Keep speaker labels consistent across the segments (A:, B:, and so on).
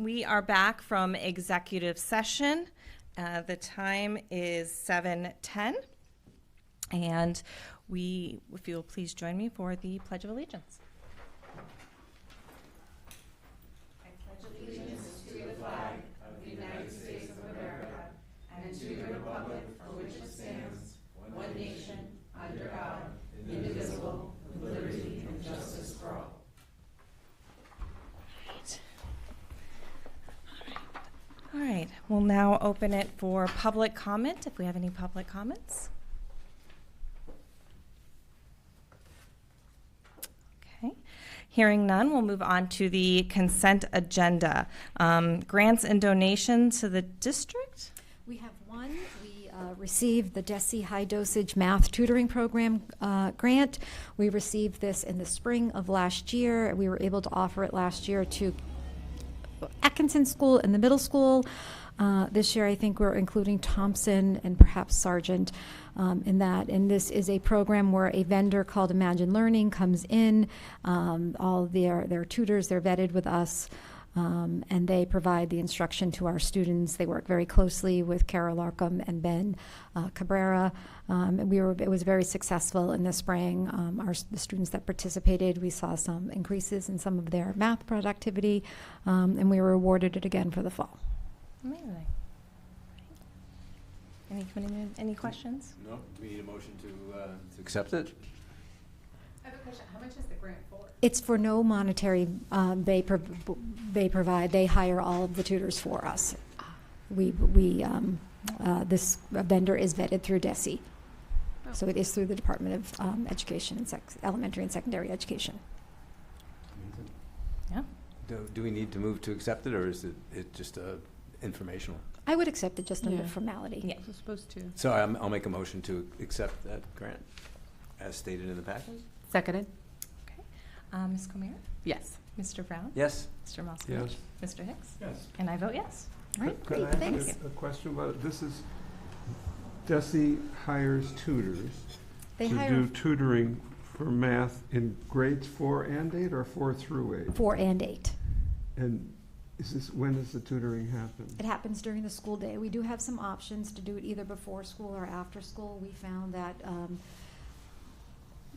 A: We are back from executive session. The time is 7:10. And if you'll please join me for the Pledge of Allegiance. I pledge allegiance to the flag of the United States of America and to the republic for which it stands, one nation, under God, indivisible, with liberty and justice for all. All right, we'll now open it for public comment, if we have any public comments. Okay, hearing none, we'll move on to the consent agenda. Grants and donations to the district?
B: We have one. We received the DESE High Dosage Math Tutoring Program grant. We received this in the spring of last year. We were able to offer it last year to Atkinson School and the middle school. This year, I think we're including Thompson and perhaps Sargent in that. And this is a program where a vendor called Imagine Learning comes in. All their tutors, they're vetted with us, and they provide the instruction to our students. They work very closely with Kara Larkham and Ben Cabrera. And it was very successful in the spring. The students that participated, we saw some increases in some of their math productivity, and we were awarded it again for the fall.
A: Amazing. Any questions?
C: No, we need a motion to accept it.
D: I have a question. How much is the grant for?
B: It's for no monetary. They provide. They hire all of the tutors for us. This vendor is vetted through DESE, so it is through the Department of Education and Elementary and Secondary Education.
A: Yeah.
C: Do we need to move to accept it, or is it just informational?
B: I would accept it just under formality.
A: Yeah,
D: We're supposed to.
C: So I'll make a motion to accept that grant as stated in the package.
D: Seconded?
A: Okay. Ms. Comer?
D: Yes.
A: Mr. Brown?
C: Yes.
A: Mr. Moskowitz?
E: Yes.
A: Mr. Hicks?
E: Yes.
A: And I vote yes.
B: All right,
E: Could
B: great,
E: I
B: thanks.
E: ask a question about it? This is DESE hires tutors
B: They
E: to
B: hire
E: do tutoring for math in grades 4 and 8 or 4 through 8?
B: 4 and 8.
E: And when does the tutoring happen?
B: It happens during the school day. We do have some options to do it either before school or after school. We found that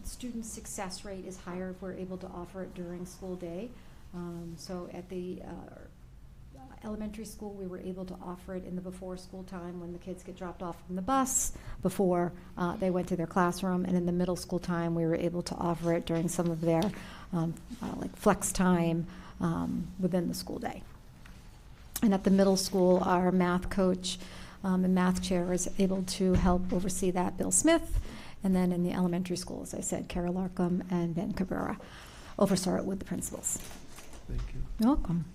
B: student success rate is higher if we're able to offer it during school day. So at the elementary school, we were able to offer it in the before school time when the kids get dropped off from the bus before they went to their classroom. And in the middle school time, we were able to offer it during some of their like flex time within the school day. And at the middle school, our math coach and math chair is able to help oversee that, Bill Smith. And then in the elementary school, as I said, Kara Larkham and Ben Cabrera oversaw it with the principals.
E: Thank you.
B: You're welcome.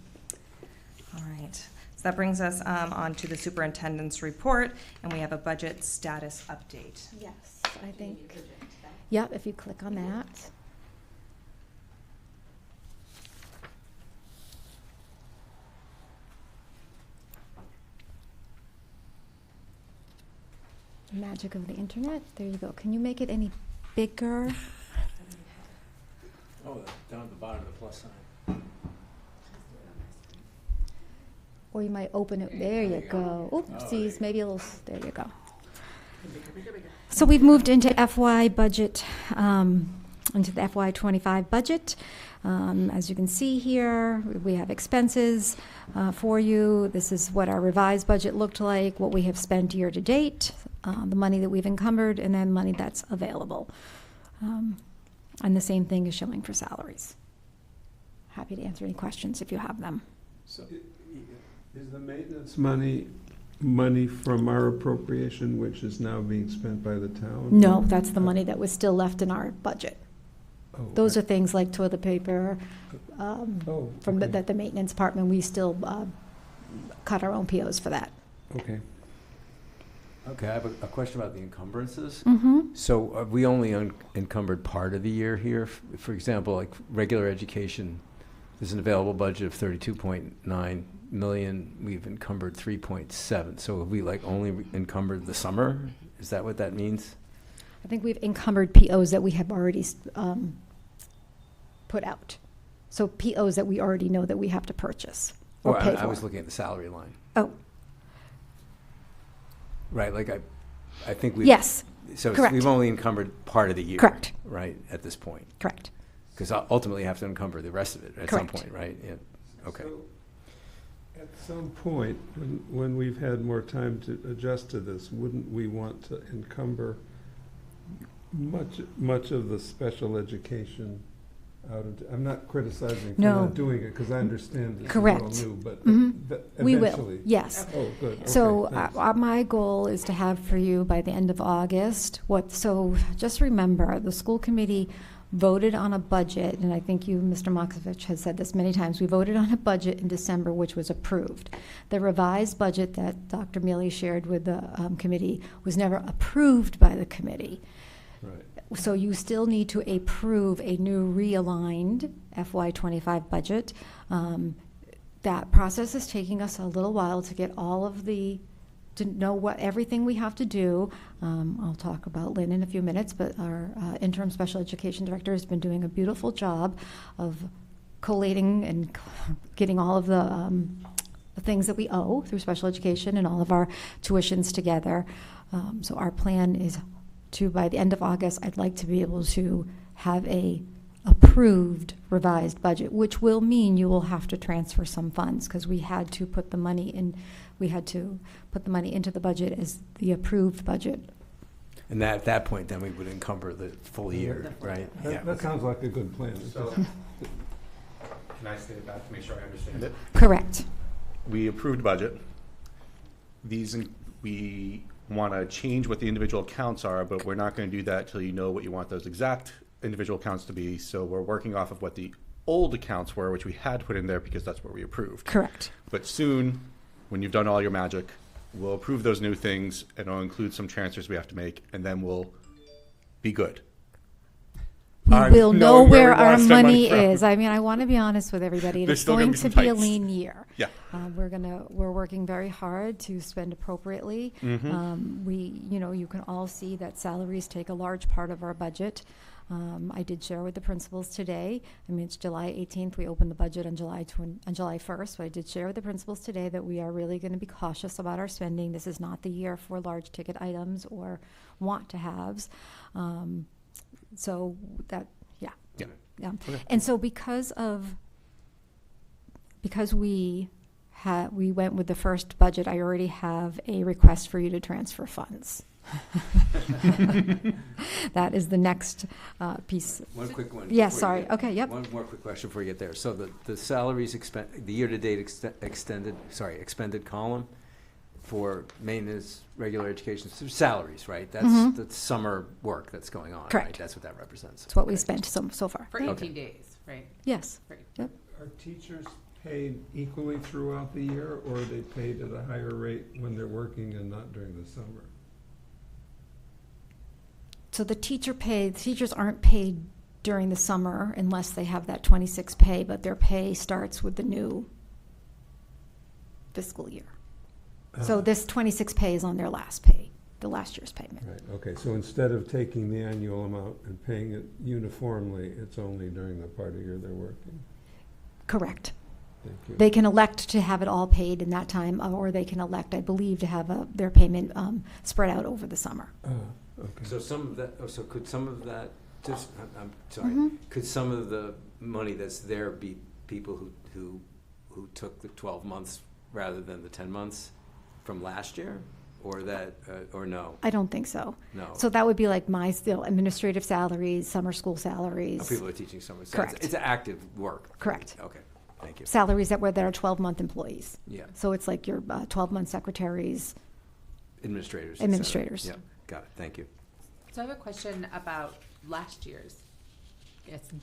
A: All right. So that brings us on to the superintendent's report, and we have a budget status update.
B: Yes, I think. Yep, if you click on that. Magic of the internet. There you go. Can you make it any bigger?
C: Oh, down at the bottom of the plus sign.
B: Or you might open it. There you go. Oopsies, maybe a little. There you go. So we've moved into FY budget, into the FY25 budget. As you can see here, we have expenses for you. This is what our revised budget looked like, what we have spent year to date, the money that we've encumbered, and then money that's available. And the same thing is showing for salaries. Happy to answer any questions if you have them.
C: So
E: Is the maintenance money from our appropriation, which is now being spent by the town?
B: No, that's the money that was still left in our budget.
E: Oh,
B: Those are things like toilet paper, from
E: okay.
B: the maintenance department, we still cut our own POs for that.
E: Okay.
C: Okay, I have a question about the encumbrances.
B: Mm-hmm.
C: So we only encumbered part of the year here. For example, like regular education, there's an available budget of 32.9 million. We've encumbered 3.7. So have we like only encumbered the summer? Is that what that means?
B: I think we've encumbered POs that we have already put out. So POs that we already know that we have to purchase or
C: Well,
B: pay
C: I
B: for.
C: was looking at the salary line.
B: Oh,
C: Right, like I think we've.
B: yes,
C: So
B: correct.
C: we've only encumbered part of the year.
B: Correct.
C: Right, at this point.
B: correct.
C: Because ultimately you have to encumber the rest of it at some
B: Correct.
C: point, right? Yeah. Okay.
E: So, at some point, when we've had more time to adjust to this, wouldn't we want to encumber much of the special education out of, I'm not criticizing for
B: No.
E: not doing it, because I understand this
B: Correct.
E: is all new, but
B: Mhm.
E: eventually.
B: We will, yes.
E: Oh, good, okay,
B: So
E: thanks.
B: my goal is to have for you by the end of August, so just remember, the school committee voted on a budget, and I think you, Mr. Moksevich, has said this many times, we voted on a budget in December which was approved. The revised budget that Dr. Mealy shared with the committee was never approved by the committee.
E: Right.
B: So you still need to approve a new realigned FY25 budget. That process is taking us a little while to get all of to know everything we have to do. I'll talk about Lynn in a few minutes, but our interim special education director has been doing a beautiful job of collating and getting all of the things that we owe through special education and all of our tuitions together. So our plan is by the end of August, I'd like to be able to have a approved revised budget, which will mean you will have to transfer some funds, because we had to put the money into the budget as the approved budget.
C: And at that point, then we would encumber the full year, right? Yeah.
E: That sounds like a good plan.
F: So, can I say it back to make sure I understand it?
B: Correct.
F: We approved budget. We want to change what the individual accounts are, but we're not going to do that till you know what you want those exact individual accounts to be. So we're working off of what the old accounts were, which we had put in there because that's what we approved.
B: Correct.
F: But soon, when you've done all your magic, we'll approve those new things, and it'll include some transfers we have to make, and then we'll be good.
B: We
F: I
B: will know
F: we
B: where
F: wanna
B: our
F: spend
B: money
F: from.
B: is. I mean, I want to be honest with everybody.
F: There's
B: It's
F: still
B: going
F: gonna
B: to
F: be some
B: be a
F: tights.
B: lean year.
F: Yeah.
B: We're working very hard to spend appropriately.
F: Mm-hmm.
B: You can all see that salaries take a large part of our budget. I did share with the principals today. I mean, it's July 18th. We opened the budget on July 1st. But I did share with the principals today that we are really going to be cautious about our spending. This is not the year for large ticket items or want to haves. So that, yeah.
F: Yeah.
B: Yeah.
F: Okay.
B: And so because we went with the first budget, I already have a request for you to transfer funds. That is the next piece.
C: One quick one.
B: Yes,
C: before
B: sorry.
C: you get-
B: Okay, yep.
C: One more quick question before you get there. So the salaries the year-to-date expended column for maintenance, regular education, so salaries, right? That's summer work that's going on, right?
B: Correct.
C: That's what that represents.
B: That's what we
C: Okay.
B: spent so far.
D: For
B: Yeah.
D: 18 days, right?
B: Yes.
D: Right.
B: Yep.
E: Are teachers paid equally throughout the year, or are they paid at a higher rate when they're working and not during the summer?
B: So the teachers aren't paid during the summer unless they have that 26 pay, but their pay starts with the new fiscal year. So this 26 pay is on their last pay, the last year's payment.
E: Right, okay, so instead of taking the annual amount and paying it uniformly, it's only during the part of year they're working?
B: Correct.
E: Thank you.
B: They can elect to have it all paid in that time, or they can elect, I believe, to have their payment spread out over the summer.
E: Okay.
C: So some of that, so could some of that, I'm sorry,
B: Mhm.
C: could some of the money that's there be people who took the 12 months rather than the 10 months from last year? Or that, or no?
B: I don't think so.
C: No.
B: So that would be like my still administrative salaries, summer school salaries.
C: Oh, people are teaching summer. So
B: Correct.
C: It's active work.
B: Correct.
C: Okay, thank you.
B: Salaries that are 12-month employees.
C: Yeah,
B: So it's like your 12-month secretaries.
C: administrators. et cetera.
B: Administrators.
C: Yeah, got it, thank you.
D: So I have a question about last year's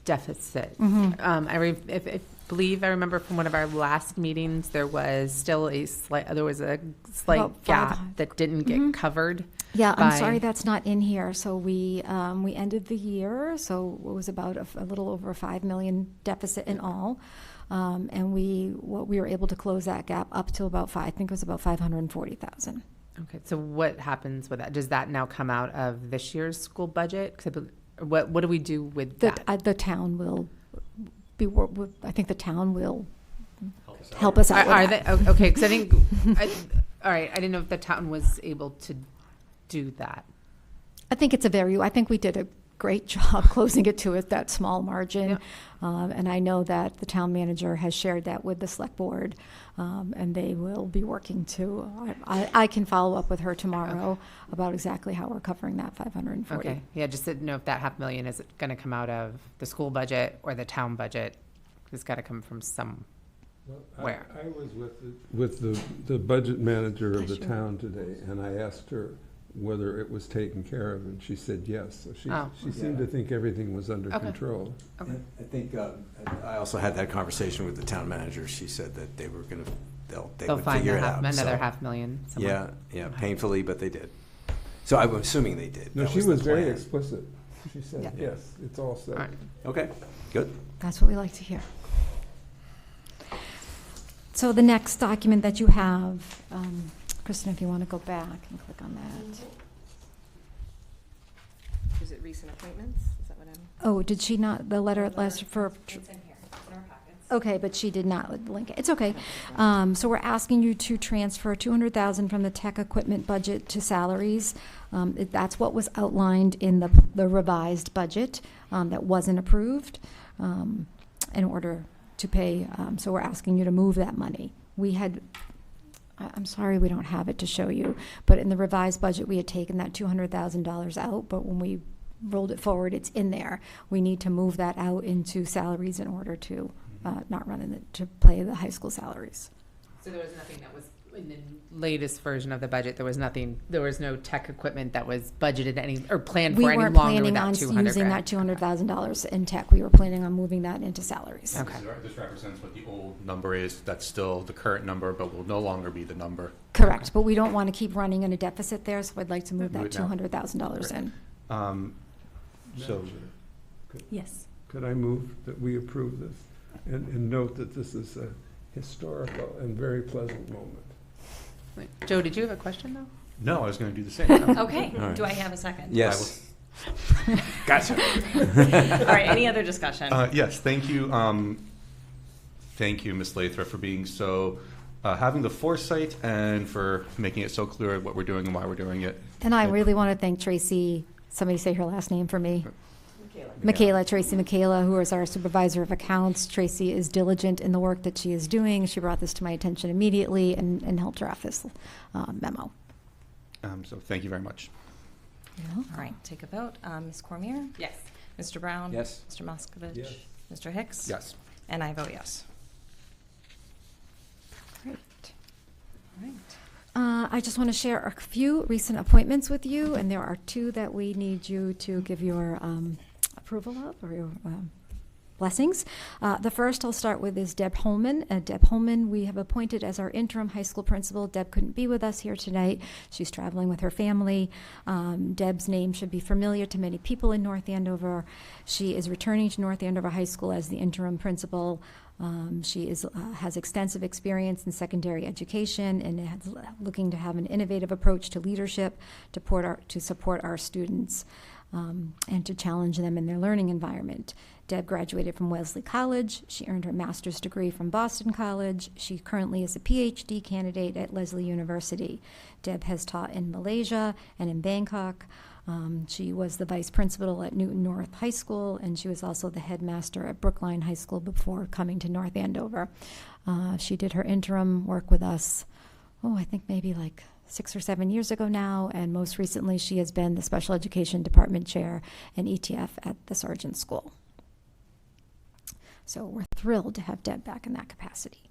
D: deficit.
B: Mhm.
D: I believe I remember from one of our last meetings, there was still a slight
B: About
D: gap
B: 500.
D: that didn't get
B: Mhm.
D: covered.
B: Yeah, I'm
D: by-
B: sorry that's not in here. So we ended the year, so it was about a little over a $5 million deficit in all. And we were able to close that gap up to about I think it was about 540,000.
D: Okay, so what happens with that? Does that now come out of this year's school budget? 'Cause what do we do with that?
B: The town will I think the town will help us out with
D: Are
B: that.
D: they, okay, because I think, all right, I didn't know if the town was able to do that.
B: I think I think we did a great job closing it to that small margin.
D: Yeah.
B: And I know that the town manager has shared that with the select board, and they will be working to, I can follow up with her tomorrow about exactly how we're covering that 540.
D: Okay, yeah, just didn't know if that 500,000 is going to come out of the school budget or the town budget. It's got to come from some. Where?
E: I was with the budget manager of the town today, and I asked her whether it was taken care of, and she said yes. So she seemed to think everything was under
D: Okay.
E: control.
D: Okay.
C: I think, I also had that conversation with the town manager. She said that they were going to, they
D: They'll
C: would
D: find
C: figure it out.
D: another
C: so-
D: 500,000 somewhere.
C: Yeah, painfully, but they did. So I'm assuming they did.
E: No,
C: That
E: she
C: the
E: was very
C: plan.
E: explicit. She said,
B: Yeah.
E: yes, it's all set.
D: All right.
C: Okay, good.
B: That's what we like to hear. So the next document that you have, Kristen, if you want to go back and click on that.
A: Is it recent appointments? Is that what I'm?
B: Oh, did she not, the letter last for?
A: It's in here. It's in our packets.
B: Okay, but she did not link it. It's okay. So we're asking you to transfer 200,000 from the tech equipment budget to salaries. That's what was outlined in the revised budget that wasn't approved in order to pay. So we're asking you to move that money. I'm sorry we don't have it to show you, but in the revised budget, we had taken that $200,000 out, but when we rolled it forward, it's in there. We need to move that out into salaries in order to not run to pay the high school salaries.
D: So there was nothing that was in the latest version of the budget. There was no tech equipment that was budgeted or planned
B: We
D: for any
B: weren't
D: longer with
B: planning
D: that
B: on
D: 200
B: using
D: grand.
B: that $200,000 in tech. We were planning on moving that into salaries.
D: Okay.
F: This represents what the old number is. That's still the current number, but will no longer be the number.
B: Correct, but we don't want to keep running in a deficit there, so I'd like to move that
F: Move it now.
B: $200,000 in.
F: So,
E: Madam Chair,
B: Yes.
E: could I move that we approve this? And note that this is a historical and very pleasant moment.
D: Wait, Joe, did you have a question though?
F: no, I was going to do the same.
A: Okay,
C: All right.
A: do I have a second?
C: Yes. Gotcha.
A: All right, any other discussion?
F: Yes, thank you. Thank you, Ms. Lathrop, for being so, having the foresight and for making it so clear what we're doing and why we're doing it.
B: And I really want to thank Tracy, somebody say her last name for me. Tracy Michaela, who is our supervisor of accounts. Tracy is diligent in the work that she is doing. She brought this to my attention immediately and helped draft this memo.
F: So thank you very much.
A: All right, take a vote. Ms. Cormier?
D: Yes.
A: Mr. Brown?
C: Yes.
A: Mr. Moskovich?
E: Yes.
A: Mr. Hicks?
F: Yes.
A: And I vote yes.
B: Great.
A: All right.
B: I just want to share a few recent appointments with you, and there are two that we need you to give your approval of or your blessings. The first I'll start with is Deb Holman. Deb Holman, we have appointed as our interim high school principal. Deb couldn't be with us here tonight. She's traveling with her family. Deb's name should be familiar to many people in North Andover. She is returning to North Andover High School as the interim principal. She has extensive experience in secondary education and is looking to have an innovative approach to leadership to support our students and to challenge them in their learning environment. Deb graduated from Wellesley College. She earned her master's degree from Boston College. She currently is a PhD candidate at Lesley University. Deb has taught in Malaysia and in Bangkok. She was the vice principal at Newton North High School, and she was also the headmaster at Brookline High School before coming to North Andover. She did her interim work with us, I think maybe like 6 or 7 years ago now, and most recently she has been the Special Education Department Chair and ETF at the Sargent School. So we're thrilled to have Deb back in that capacity.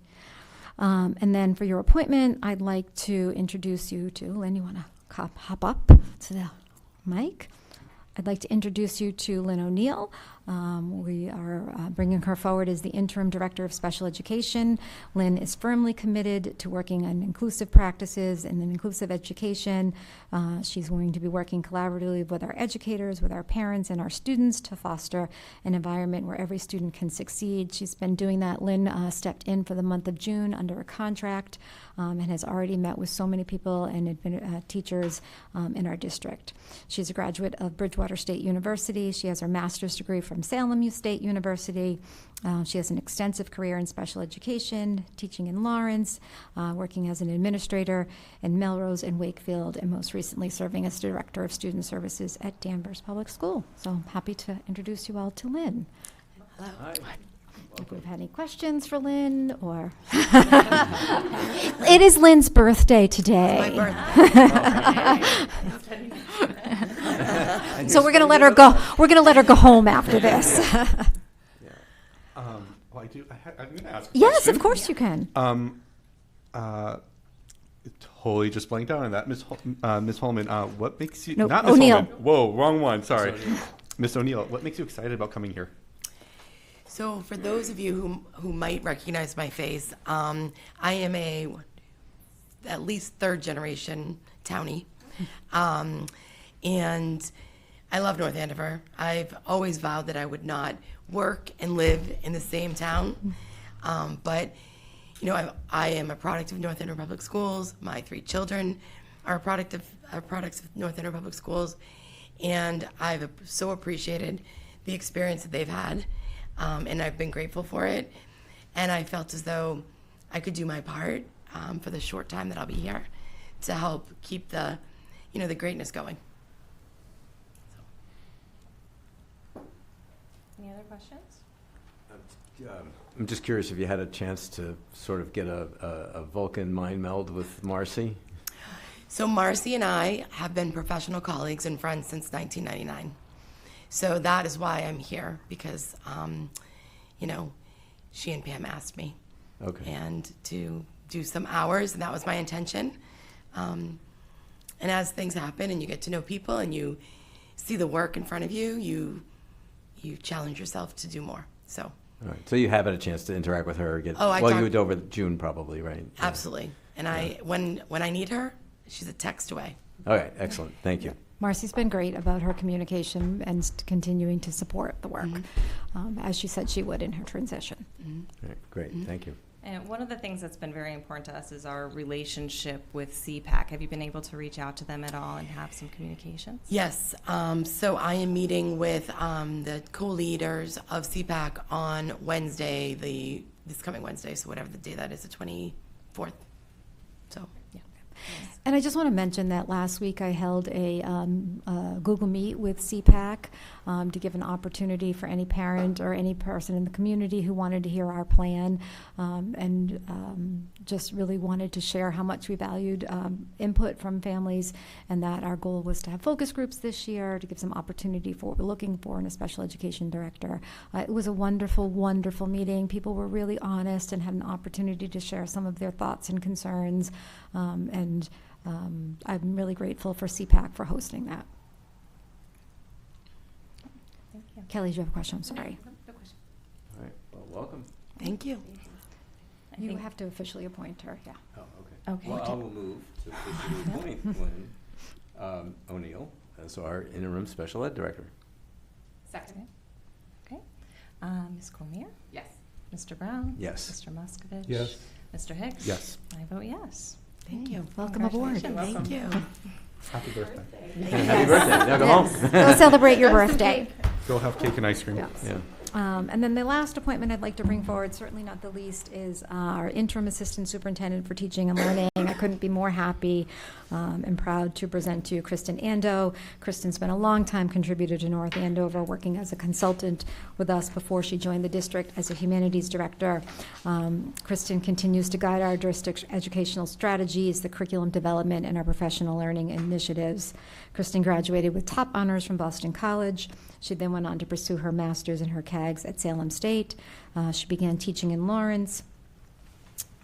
B: And then for your appointment, I'd like to introduce you to, Lynn, you want to hop up to the mic? I'd like to introduce you to Lynn O'Neill. We are bringing her forward as the Interim Director of Special Education. Lynn is firmly committed to working on inclusive practices and inclusive education. She's going to be working collaboratively with our educators, with our parents, and our students to foster an environment where every student can succeed. She's been doing that. Lynn stepped in for the month of June under a contract and has already met with so many people and teachers in our district. She's a graduate of Bridgewater State University. She has her master's degree from from Salem State University. She has an extensive career in special education, teaching in Lawrence, working as an administrator in Melrose and Wakefield, and most recently serving as Director of Student Services at Danvers Public School. So I'm happy to introduce you all to Lynn.
C: Hi.
B: If we've had any questions for Lynn, or it is Lynn's birthday today. So we're gonna let her go. We're gonna let her go home after this.
F: Well, I'm going to ask a
B: Yes,
F: question.
B: of course you can.
F: Totally just blanked out on that. Ms. Holman, what makes you...
B: Nope,
F: Not Ms.
B: O'Neill.
F: Holman. Whoa, wrong one. Sorry. Ms. O'Neill, what makes you excited about coming here?
G: So for those of you who might recognize my face, I am at least third generation townie. And I love North Andover. I've always vowed that I would not work and live in the same town. But, you know, I am a product of North Andover Public Schools. My 3 children are products of North Andover Public Schools. And I've so appreciated the experience that they've had. And I've been grateful for it. And I felt as though I could do my part for the short time that I'll be here to help keep the greatness going.
A: Any other questions?
C: I'm just curious if you had a chance to sort of get a Vulcan mind meld with Marcy.
G: So Marcy and I have been professional colleagues and friends since 1999. So that is why I'm here, because, she and Pam asked me.
C: Okay.
G: And to do some hours, and that was my intention. And as things happen and you get to know people and you see the work in front of you, you challenge yourself to do more. So.
C: All right. So you have had a chance to interact with her. You would over June probably, right? Yeah.
G: Absolutely. And when I need her, she's a text away.
C: All right. Excellent. Thank you.
B: Marcy's been great about her communication and continuing to support the work, as she said she would in her transition.
C: All right. Great. Thank you.
A: And one of the things that's been very important to us is our relationship with CPAC. Have you been able to reach out to them at all and have some communications?
G: Yes. So I am meeting with the co-leaders of CPAC on Wednesday, this coming Wednesday, so whatever the day that is, the 24th. So, yeah.
B: And I just want to mention that last week I held a Google Meet with CPAC to give an opportunity for any parent or any person in the community who wanted to hear our plan and just really wanted to share how much we valued input from families, and that our goal was to have focus groups this year to give some opportunity for what we're looking for in a special education director. It was a wonderful, wonderful meeting. People were really honest and had an opportunity to share some of their thoughts and concerns, and I'm really grateful for CPAC for hosting that.
A: Thank you.
B: Kelly, do you have a question? I'm sorry.
A: No question.
C: All right. Well, welcome.
G: Thank you.
B: You have to officially appoint her, yeah.
C: Oh, okay.
A: Okay.
C: Well, I will move to officially appoint Lynn O'Neill as our interim special ed director.
A: Second. Okay. Ms. Cormier?
G: Yes.
A: Mr. Brown?
C: Yes.
A: Mr. Muscovich?
E: Yes.
A: Mr. Hicks?
F: Yes.
A: I vote yes.
G: Thank you.
B: Welcome aboard.
G: Thank you.
F: Happy birthday.
C: Happy birthday. Now go home.
B: Go celebrate your birthday.
F: Go have cake and ice cream.
B: Yeah.
C: Yeah.
B: And then the last appointment I'd like to bring forward, certainly not the least, is our interim assistant superintendent for teaching and learning. I couldn't be more happy and proud to present to you Kristen Ando. Kristen's been a longtime contributor to North Andover, working as a consultant with us before she joined the district as a humanities director. Kristen continues to guide our district's educational strategies, the curriculum development, and our professional learning initiatives. Kristen graduated with top honors from Boston College. She then went on to pursue her master's and her CAGS at Salem State. She began teaching in Lawrence.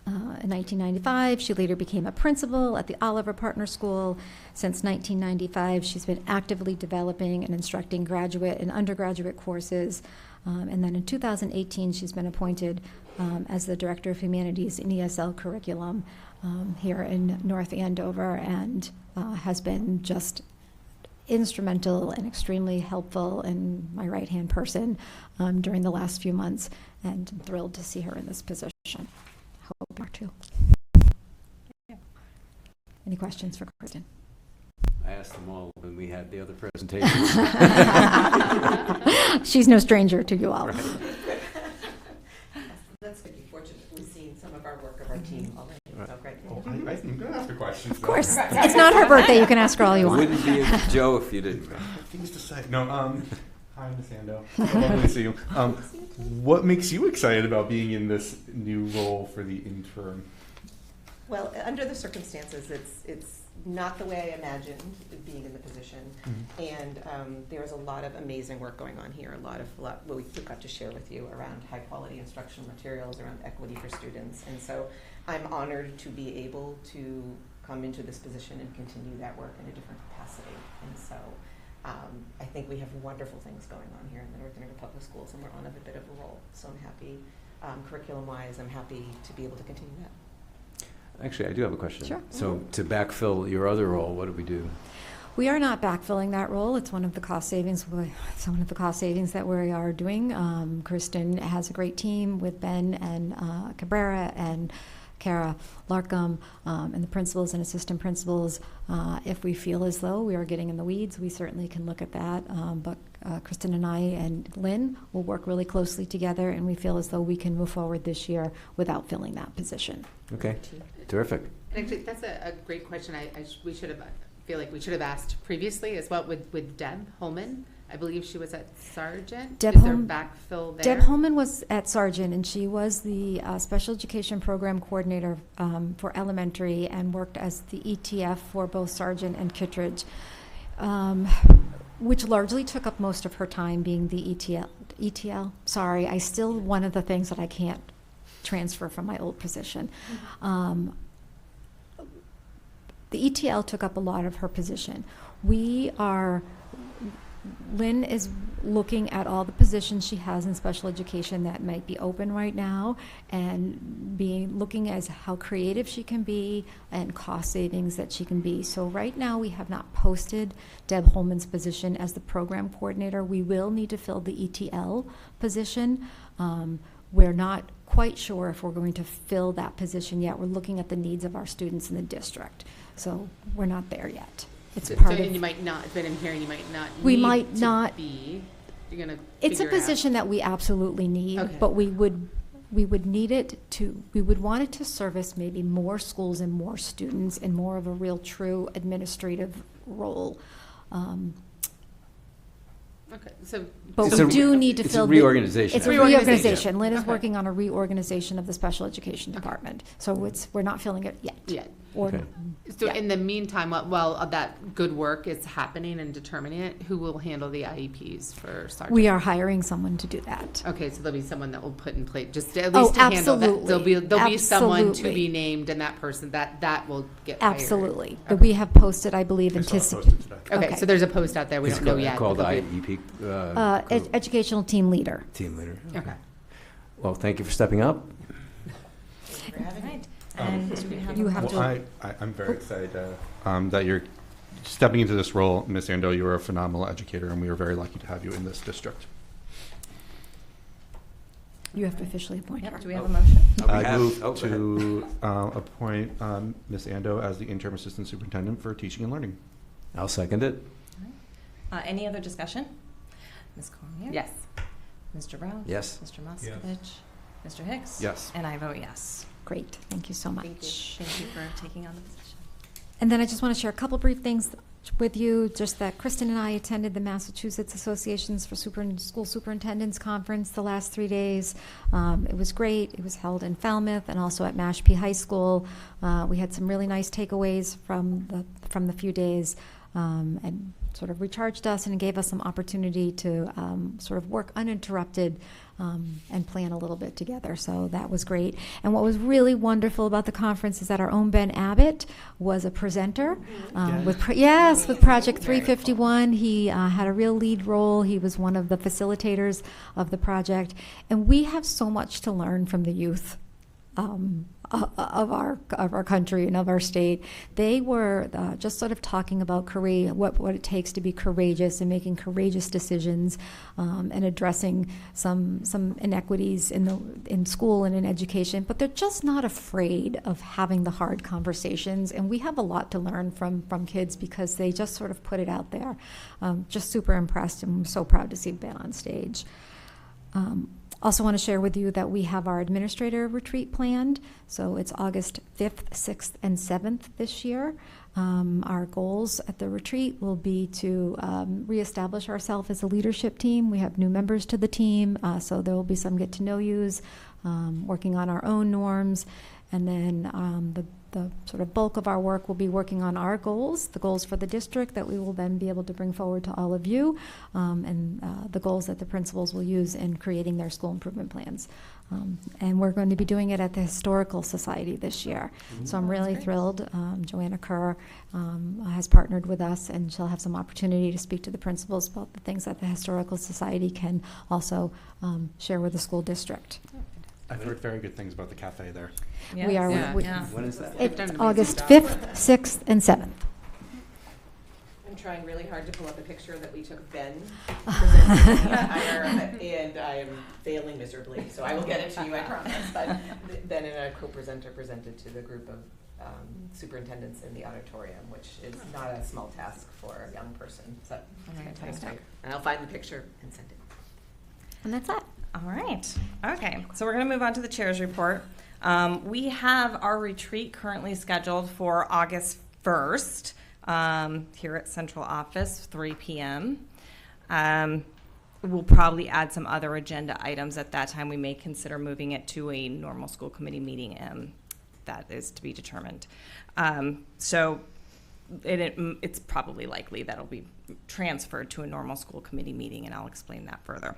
B: In 1995, she later became a principal at the Oliver Partner School. Since 1995, she's been actively developing and instructing graduate and undergraduate courses. And then in 2018, she's been appointed as the Director of Humanities and ESL Curriculum here in North Andover, and has been just instrumental and extremely helpful and my right-hand person during the last few months, and I'm thrilled to see her in this position. Hope you are too. Any questions for Kristen?
C: I asked them all when we had the other presentation.
B: She's no stranger to you all.
G: That's good. You're fortunately seen some of our work of our team already. So great.
F: Oh, I'm going to ask a question.
B: Of course. It's not her birthday. You can ask her all you
C: It
B: want.
C: wouldn't be a Joe if you didn't.
F: Things to say. No, hi, Miss Ando. Lovely to see you. What makes you excited about being in this new role for the interim?
H: Well, under the circumstances, it's not the way I imagined being in the position. And there's a lot of amazing work going on here, a lot what we got to share with you around high quality instructional materials, around equity for students. And so I'm honored to be able to come into this position and continue that work in a different capacity. And so I think we have wonderful things going on here in the North Andover Public Schools, and we're on a bit of a roll. So I'm happy, curriculum-wise, I'm happy to be able to continue that.
C: Actually, I do have a question.
B: Sure.
C: So to backfill your other role, what do we do?
B: We are not backfilling that role. It's one of the cost savings. It's one of the cost savings that we are doing. Kristen has a great team with Ben and Cabrera and Kara Larkham and the principals and assistant principals. If we feel as though we are getting in the weeds, we certainly can look at that. But Kristen and I and Lynn will work really closely together, and we feel as though we can move forward this year without filling that position.
C: Okay, terrific.
D: Actually, that's a great question. We should have, feel like we should have asked previously as well with Deb Holman. I believe she was at Sargent. Is there backfill there?
B: Deb Holman was at Sargent, and she was the special education program coordinator for elementary and worked as the ETF for both Sargent and Kittredge, which largely took up most of her time being the ETL. Sorry, one of the things that I can't transfer from my old position. The ETL took up a lot of her position. Lynn is looking at all the positions she has in special education that might be open right now, and looking as how creative she can be and cost savings that she can be. So right now we have not posted Deb Holman's position as the program coordinator. We will need to fill the ETL position. We're not quite sure if we're going to fill that position yet. We're looking at the needs of our students in the district. So we're not there yet. It's part of.
D: And you might not, but I'm hearing you might not.
B: We
D: need
B: might
D: to
B: not
D: be. You're gonna.
B: It's a
D: figure it out.
B: position that we absolutely need,
D: Okay.
B: but we would need it to. We would want it to service maybe more schools and more students in more of a real, true administrative role.
D: Okay, so.
B: But
C: It's
B: we
C: a-
B: do need to
C: it's
B: fill
C: a reorganization.
B: It's a
D: Reorganization.
B: reorganization. Lynn is
D: Okay.
B: working on a reorganization of the special education department, so we're not filling it yet.
D: Yeah.
B: Or
C: Okay.
D: So
B: yeah.
D: in the meantime, while that good work is happening and determining it, who will handle the IEPs for Sergeant?
B: we are hiring someone to do that.
D: Okay, so there'll be someone that will put in place, just at
B: Oh,
D: least to handle that.
B: absolutely.
D: There'll be someone to
B: Absolutely.
D: be named, and that person, that will get hired.
B: Absolutely. But we have posted, I believe,
F: I saw it
B: anticipate.
F: posted today.
D: Okay,
B: Okay.
D: so there's a post out there, we
C: It's
D: don't know yet.
C: called
D: but there'll be-
C: IEP.
B: Educational team leader.
C: Team leader.
D: Okay.
C: Well, thank you for stepping up.
A: And do we have
B: You
A: a
B: have
F: Well,
B: to.
F: I'm very excited that you're stepping into this role, Ms. Ando. You are a phenomenal educator, and we are very lucky to have you in this district.
B: You have to officially appoint her.
A: Yep, do we have a motion?
F: I move to appoint Ms. Ando as the interim assistant superintendent for teaching and learning.
C: I'll second it.
A: Any other discussion? Ms. Cormier?
D: Yes.
A: Mr. Rouse?
C: Yes.
A: Mr. Moskovich? Mr. Hicks?
F: Yes.
A: And I vote yes.
B: Great. Thank you so much.
A: Thank you for taking on the position.
B: And then I just want to share a couple brief things with you, just that Kristen and I attended the Massachusetts Associations for School Superintendents Conference the last 3 days. It was great. It was held in Falmouth and also at Mashpee High School. We had some really nice takeaways from the few days, and sort of recharged us and gave us some opportunity to sort of work uninterrupted and plan a little bit together. So that was great. And what was really wonderful about the conference is that our own Ben Abbott was a presenter with Project 351. He had a real lead role. He was one of the facilitators of the project. And we have so much to learn from the youth of our country and of our state. They were just sort of talking about what it takes to be courageous and making courageous decisions, and addressing some inequities in school and in education. But they're just not afraid of having the hard conversations, and we have a lot to learn from kids because they just sort of put it out there. Just super impressed, and I'm so proud to see Ben on stage. Also want to share with you that we have our administrator retreat planned. So it's August 5th, 6th, and 7th this year. Our goals at the retreat will be to reestablish ourselves as a leadership team. We have new members to the team, so there will be some get-to-know-yous, working on our own norms, and then the sort of bulk of our work will be working on our goals, the goals for the district that we will then be able to bring forward to all of you, and the goals that the principals will use in creating their school improvement plans. And we're going to be doing it at the Historical Society this year. So I'm really thrilled. Joanna Kerr has partnered with us, and she'll have some opportunity to speak to the principals about the things that the Historical Society can also share with the school district.
F: I've heard very good things about the cafe there.
B: Yes. We are.
C: When is that?
B: It's August 5th, 6th, and 7th.
H: I'm trying really hard to pull up a picture that we took Ben presenting and I am failing miserably, so I will get it to you, I promise. But Ben and a co-presenter presented to the group of superintendents in the auditorium, which is not a small task for a young person. So fantastic. And I'll find the picture and send it.
B: And that's it.
I: All right. Okay. So we're going to move on to the chair's report. We have our retreat currently scheduled for August 1st here at Central Office, 3 p.m. We'll probably add some other agenda items at that time. We may consider moving it to a normal school committee meeting. That is to be determined. So it's probably likely that it'll be transferred to a normal school committee meeting, and I'll explain that further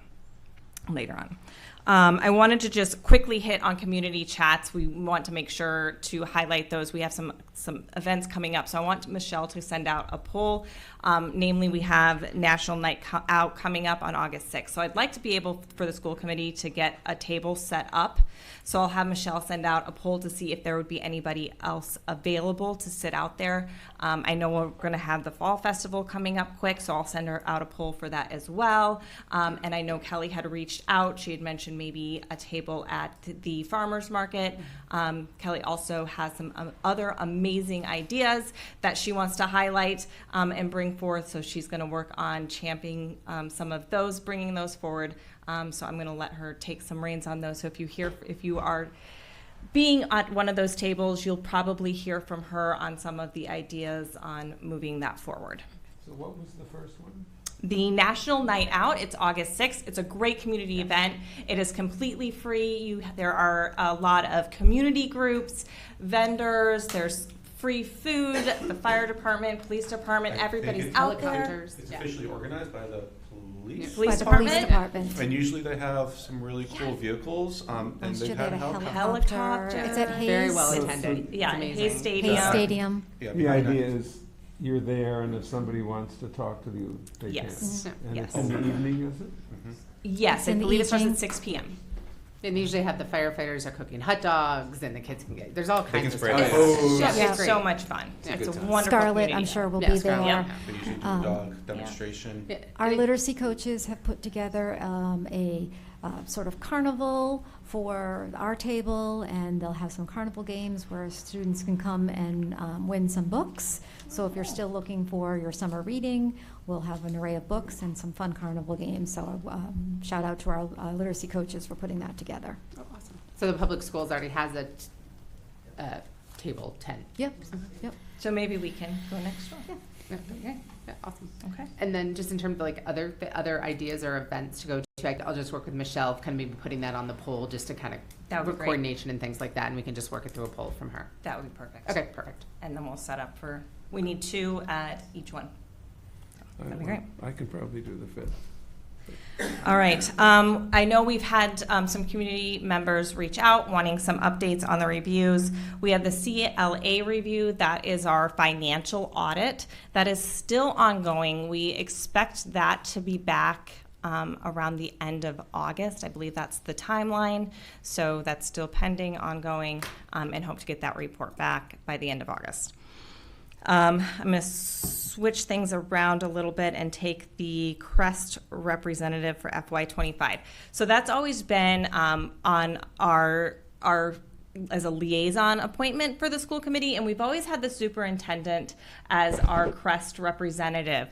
I: later on. I wanted to just quickly hit on community chats. We want to make sure to highlight those. We have some events coming up, so I want Michelle to send out a poll. Namely, we have National Night Out coming up on August 6th. So I'd like to be able for the school committee to get a table set up. So I'll have Michelle send out a poll to see if there would be anybody else available to sit out there. I know we're going to have the Fall Festival coming up quick, so I'll send her out a poll for that as well. And I know Kelly had reached out. She had mentioned maybe a table at the farmers market. Kelly also has some other amazing ideas that she wants to highlight and bring forth. So she's going to work on championing some of those, bringing those forward. So I'm going to let her take some reins on those. So if you are being at one of those tables, you'll probably hear from her on some of the ideas on moving that forward.
E: So what was the first one?
I: The National Night Out, it's August 6th. It's a great community event. It is completely free. There are a lot of community groups, vendors, there's free food, the fire department, police department, everybody's out there.
F: It's officially organized by the police.
I: Police
B: By the
I: department.
B: police department.
F: And usually they have some really cool vehicles, and
B: Last year
F: they've
B: they
F: had
B: had a
F: helicopters.
I: Helicopter.
B: It's at Hayes.
D: Very well attended.
I: Yeah,
D: It's
I: Hayes
D: amazing.
I: Stadium.
B: Hayes Stadium.
F: Yeah,
E: The idea is you're there, and if somebody wants to talk to you, they
I: Yes.
E: can. And
I: Yes.
E: it's in the evening, is it?
I: Yes, I
B: in the
I: believe it starts
B: evening.
I: at 6 p.m.
D: And they usually have the firefighters are cooking hot dogs, and the kids can there's all
F: They
D: kinds
F: can
D: of
F: spray
D: stuff.
F: hose.
I: Yes,
B: Yeah.
I: it's
D: great.
I: so much fun.
D: Yeah.
I: It's a
F: Good time.
I: wonderful
B: Scarlett,
I: community
B: I'm sure, will
D: Yeah,
B: be
D: Scarlett.
B: there.
I: Yeah.
F: They usually do a
B: Um,
F: dog demonstration.
D: Yeah.
B: Our literacy coaches have put together a sort of carnival for our table, and they'll have some carnival games where students can come and win some books. So if you're still looking for your summer reading, we'll have an array of books and some fun carnival games. So shout out to our literacy coaches for putting that together.
D: Oh, awesome. So the public schools already has a table tent.
B: Yep, yep.
I: So maybe we can go next door.
D: Yeah, okay. Yeah, awesome.
I: Okay.
D: And then just in terms of like other ideas or events to go to, I'll just work with Michelle, kind of maybe putting that on the poll just to kind
I: That
D: of
I: would be great.
D: coordination and things like that, and we can just work it through a poll from her.
I: That would be perfect.
D: Okay, perfect.
I: And then we'll set up we need 2 at each one. That'd be great.
E: I can probably do the 5th.
I: All right. I know we've had some community members reach out wanting some updates on the reviews. We have the CLA review. That is our financial audit. That is still ongoing. We expect that to be back around the end of August. I believe that's the timeline. So that's still pending, ongoing, and hope to get that report back by the end of August. I'm going to switch things around a little bit and take the CREST representative for FY25. So that's always been on our as a liaison appointment for the school committee, and we've always had the superintendent as our CREST representative.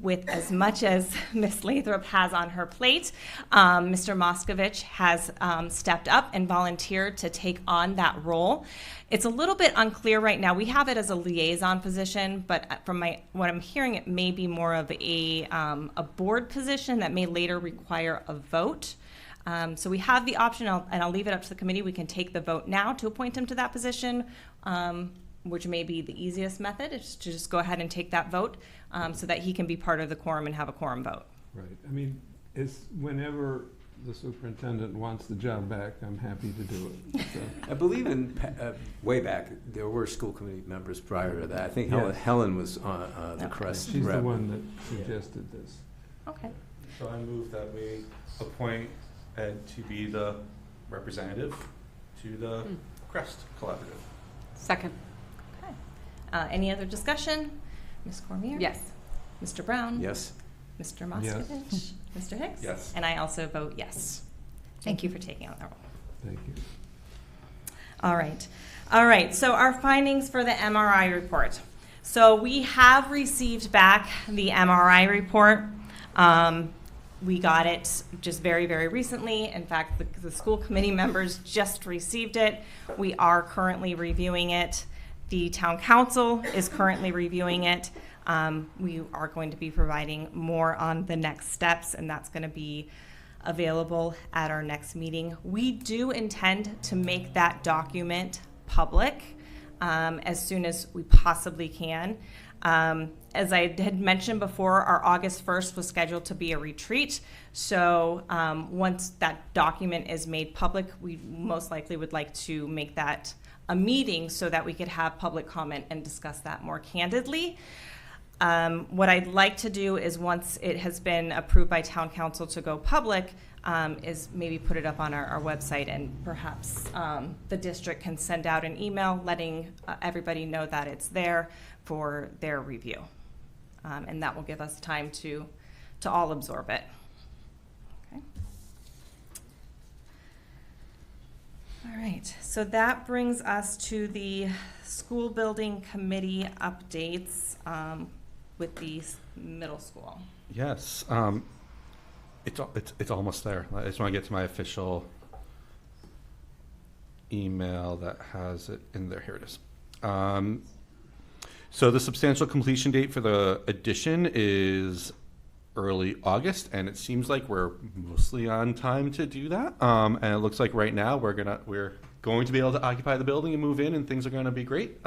I: With as much as Ms. Lathrop has on her plate, Mr. Moskovich has stepped up and volunteered to take on that role. It's a little bit unclear right now. We have it as a liaison position, but from what I'm hearing, it may be more of a board position that may later require a vote. So we have the option, and I'll leave it up to the committee. We can take the vote now to appoint him to that position, which may be the easiest method, is to just go ahead and take that vote so that he can be part of the quorum and have a quorum vote.
E: Right. I mean, it's whenever the superintendent wants the job back, I'm happy to do it. So.
C: I believe in way back there were school committee members prior to that. I think Helen was on the CREST.
E: She's
C: rep.
E: the one that suggested this.
I: Okay.
F: So I move that we appoint Ed to be the representative to the CREST Collaborative.
D: Second.
I: Okay. Any other discussion? Ms. Cormier?
D: Yes.
I: Mr. Brown?
C: Yes.
I: Mr. Moskovich? Mr. Hicks?
F: Yes.
I: And I also vote yes. Thank you for taking on that role.
E: Thank you.
I: All right. All right. So our findings for the MRI report. So we have received back the MRI report. We got it just very, very recently. In fact, the school committee members just received it. We are currently reviewing it. The town council is currently reviewing it. We are going to be providing more on the next steps, and that's going to be available at our next meeting. We do intend to make that document public as soon as we possibly can. As I had mentioned before, our August 1st was scheduled to be a retreat. So once that document is made public, we most likely would like to make that a meeting so that we could have public comment and discuss that more candidly. What I'd like to do is, once it has been approved by town council to go public, is maybe put it up on our website, and perhaps the district can send out an email letting everybody know that it's there for their review. And that will give us time to all absorb it. Okay. All right, so that brings us to the school building committee updates with the middle school.
F: Yes. It's almost there. I just want to get to my official email that has it in there. Here it is. So the substantial completion date for the addition is early August, and it seems like we're mostly on time to do that. And it looks like right now we're going to be able to occupy the building and move in, and things are going to be great.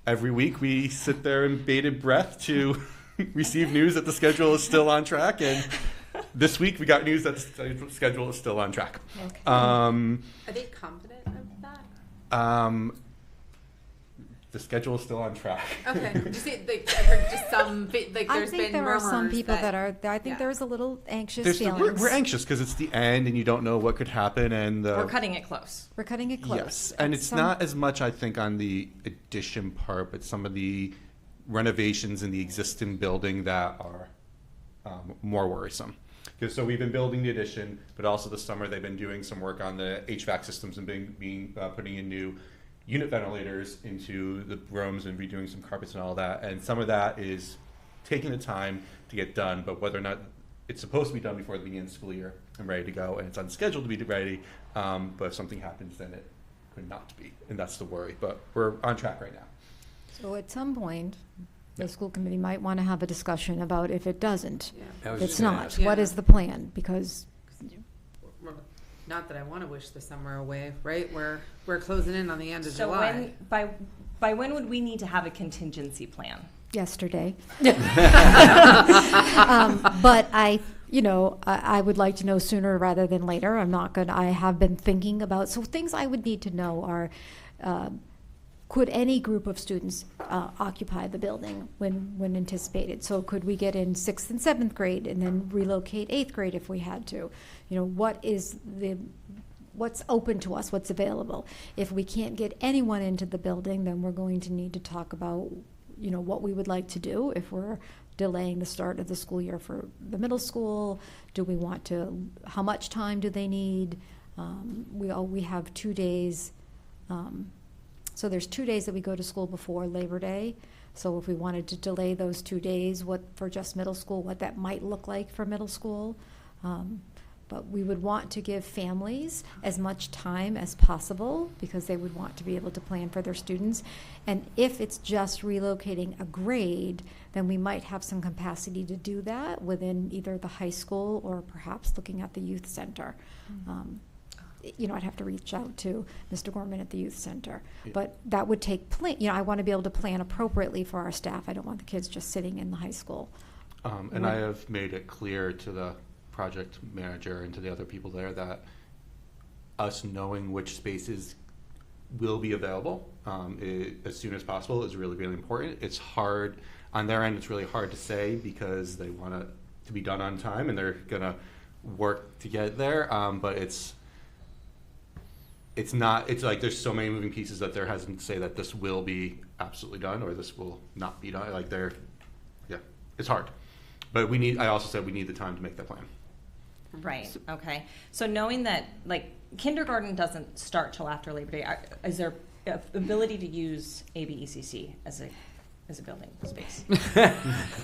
F: Every week we sit there in bated breath to receive news that the schedule is still on track, and this week we got news that the schedule is still on track.
D: Okay. Are they confident of that?
F: The schedule is still on track.
D: Okay. Just I've heard just some like
B: I
D: there's
B: think
D: been
B: there are some
D: murmurs
B: people that
D: are.
B: I think there's a little anxious
F: We're
B: feelings.
F: anxious because it's the end, and you don't know what could happen, and
I: We're cutting it close.
B: We're cutting it close.
F: yes, and it's not as much, I think, on the addition part, but some of the renovations in the existing building that are more worrisome. Because so we've been building the addition, but also this summer they've been doing some work on the HVAC systems and putting in new unit ventilators into the rooms and redoing some carpets and all that. And some of that is taking the time to get done, but whether or not it's supposed to be done before the beginning of the school year and ready to go, and it's on schedule to be ready, but if something happens, then it could not be, and that's the worry. But we're on track right now.
B: So at some point, the school committee might want to have a discussion about if it doesn't.
C: I was
B: It's
C: just gonna
B: not.
C: ask.
B: What is the plan? Because
D: Not that I want to wish the summer away, right? We're closing in on the end of
I: So
D: July.
I: by when would we need to have a contingency plan?
B: yesterday. But I would like to know sooner rather than later. I have been thinking about, so things I would need to know are, could any group of students occupy the building when anticipated? So could we get in 6th and 7th grade and then relocate 8th grade if we had to? You know, what's open to us, what's available? If we can't get anyone into the building, then we're going to need to talk about, you know, what we would like to do if we're delaying the start of the school year for the middle school. Do we want to, how much time do they need? We have 2 days. So there's 2 days that we go to school before Labor Day. So if we wanted to delay those 2 days, for just middle school, what that might look like for middle school. But we would want to give families as much time as possible because they would want to be able to plan for their students. And if it's just relocating a grade, then we might have some capacity to do that within either the high school or perhaps looking at the youth center. You know, I'd have to reach out to Mr. Gorman at the youth center.
F: Yeah.
B: But that would take you know, I want to be able to plan appropriately for our staff. I don't want the kids just sitting in the high school.
F: And I have made it clear to the project manager and to the other people there that us knowing which spaces will be available as soon as possible is really, really important. It's hard on their end. It's really hard to say because they want it to be done on time and they're gonna work to get there. But it's not. It's like there's so many moving pieces that there hasn't to say that this will be absolutely done or this will not be done. Like it's hard. But I also said we need the time to make that plan.
I: Right, okay. So knowing that, like, kindergarten doesn't start till after Labor Day, is there ability to use ABECC as a building space?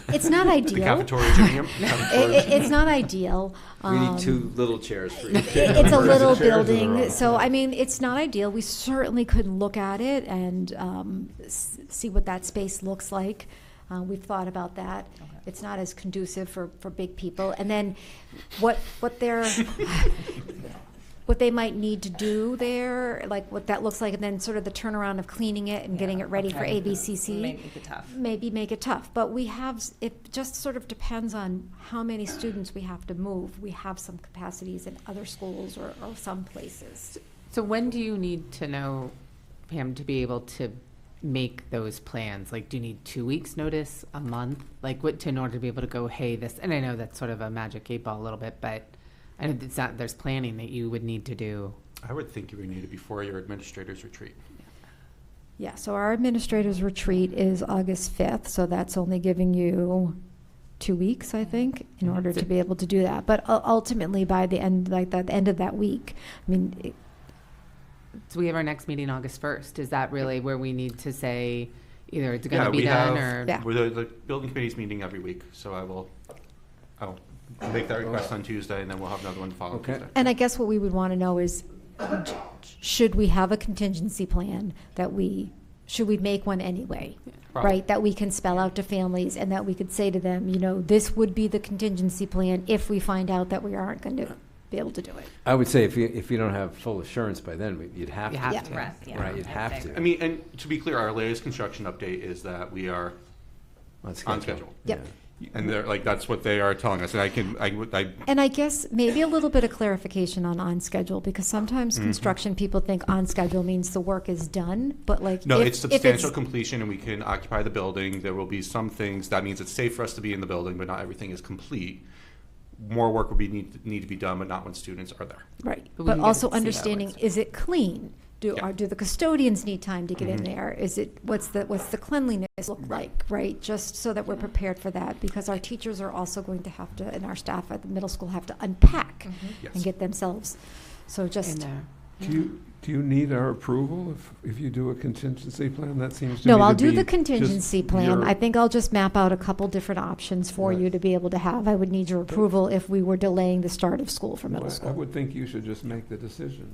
B: It's not ideal.
F: The cafeteria, gym.
B: It's not ideal.
C: We need 2 little chairs for each.
B: It's a little
E: Chairs in a
B: building,
E: row.
B: so I mean, it's not ideal. We certainly could look at it and see what that space looks like. We've thought about that.
I: Okay.
B: It's not as conducive for big people. And then what they might need to do there, like what that looks like, and then sort of the turnaround of cleaning it and getting it ready for ABCC.
I: Make it tough.
B: Maybe make it tough. But it just sort of depends on how many students we have to move. We have some capacities in other schools or some places.
D: So when do you need to know, Pam, to be able to make those plans? Like, do you need 2 weeks notice, a month? Like, what, in order to be able to go, hey, this, and I know that's sort of a magic 8-ball a little bit, but I know it's not, there's planning that you would need to do.
F: I would think you would need it before your administrators retreat.
B: Yeah, so our administrators retreat is August 5th, so that's only giving you 2 weeks, I think, in order to be able to do that. But ultimately, by the end, like the end of that week, I mean,
D: So we have our next meeting August 1st. Is that really where we need to say either it's going to be done or?
B: Yeah.
F: The building committee's meeting every week, so I'll make that request on Tuesday, and then we'll have another one to follow Tuesday.
B: and I guess what we would want to know is, should we have a contingency plan should we make one anyway?
F: Probably.
B: Right, that we can spell out to families and that we could say to them, you know, this would be the contingency plan if we find out that we aren't going to be able to do it.
C: I would say if you don't have full assurance by then, you'd have
D: You
C: to.
D: have
B: Yeah.
D: to.
I: Right, yeah.
C: Right, you'd have
I: I'd say.
C: to.
F: I mean, and to be clear, our latest construction update is that we are
C: On
F: on schedule.
B: Yep.
F: And they're like, that's what they are telling us. And
B: And I guess maybe a little bit of clarification on schedule, because sometimes construction people think on schedule means the work is done, but like.
F: no,
B: if-
F: it's
B: if
F: substantial completion and we can occupy the building. There will be some things, that means it's safe for us to be in the building, but not everything is complete. More work will need to be done, but not when students are there.
B: Right,
D: But we
B: but
D: can get
B: also
D: to see that
B: understanding,
D: once.
B: is it clean?
F: Yeah.
B: Do the custodians need time to get in there? What's the cleanliness look like, right? Just so that we're prepared for that, because our teachers are also going to have to, and our staff at the middle school have to unpack
F: Yes.
B: and get themselves, so just.
E: Do you need our approval if you do a contingency plan? That seems to me
B: No,
E: to
B: I'll do
E: be
B: the
E: just
B: contingency plan.
E: your-
B: I think I'll just map out a couple different options for
E: Right.
B: you to be able to have. I would need your approval if we were delaying the start of school for middle
E: Well, I
B: school.
E: would think you should just make the decision.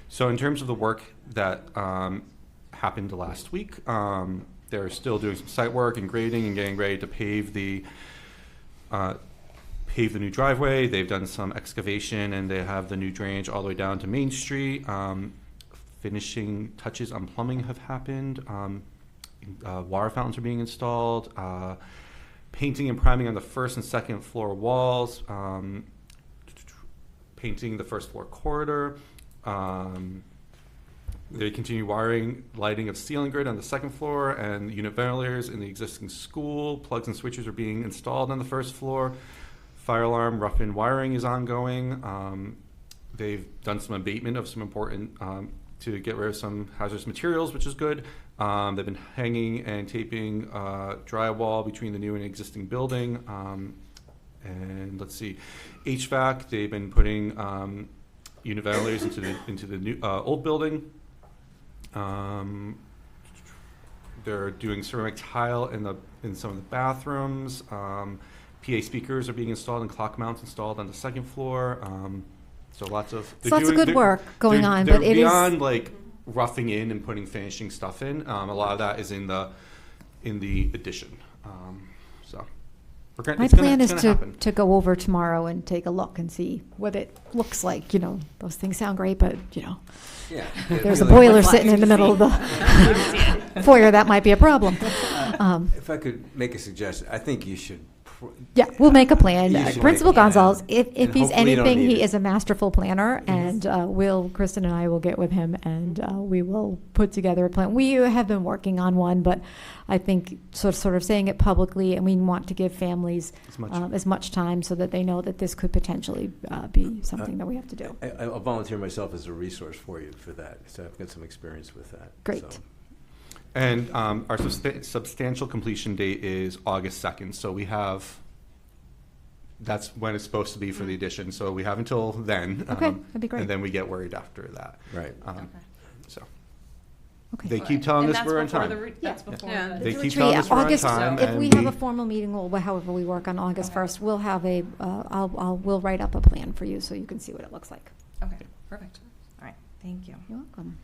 F: So in terms of the work that happened last week, they're still doing some site work and grading and getting ready to pave the new driveway. They've done some excavation and they have the new drainage all the way down to Main Street. Finishing touches on plumbing have happened. Water fountains are being installed. Painting and priming on the first and second floor walls. Painting the first floor corridor. They continue wiring, lighting of ceiling grid on the second floor and unit ventilators in the existing school. Plugs and switches are being installed on the first floor. Fire alarm rough-in wiring is ongoing. They've done some abatement of some important, to get rid of some hazardous materials, which is good. They've been hanging and taping drywall between the new and existing building. And let's see, HVAC, they've been putting unit ventilators into the new old building. They're doing ceramic tile in some of the bathrooms. PA speakers are being installed and clock mounts installed on the second floor. So lots of
B: good work going on, but it is
F: beyond like roughing in and putting finishing stuff in. A lot of that is in the addition. So
B: my plan is to go over tomorrow and take a look and see what it looks like. You know, those things sound great, but you know,
C: Yeah.
B: there's a boiler sitting in the middle of the foyer. That might be a problem.
C: If I could make a suggestion, I think you should.
B: Yeah, we'll make a plan.
C: You should
B: Principal
C: make a plan.
B: Gonzalez, if
C: And
B: he's
C: hopefully you don't
B: anything,
C: need
B: he
C: it.
B: is a masterful planner, and Kristen and I will get with him, and we will put together a plan. We have been working on one, but I think sort of saying it publicly, and we want to give families as much time so that they know that this could potentially be something that we have to do.
C: I'll volunteer myself as a resource for you for that, so I've got some experience with that.
B: Great.
C: So.
F: And our substantial completion date is August 2nd. So we have, that's when it's supposed to be for the addition. So we have until then.
B: Okay, that'd be great.
F: And then we get worried after that.
C: Right.
F: So
B: Okay.
F: they keep telling us
I: And
F: we're on
I: that's before
F: time.
I: that's before.
D: Yeah.
F: They
B: The
F: keep telling us we're on
B: August,
F: time.
B: if
F: and
B: we have a formal meeting, or however we work on August 1st, we'll have we'll write up a plan for you so you can see what it looks like.
I: Okay, perfect. All right, thank you.
B: You're welcome.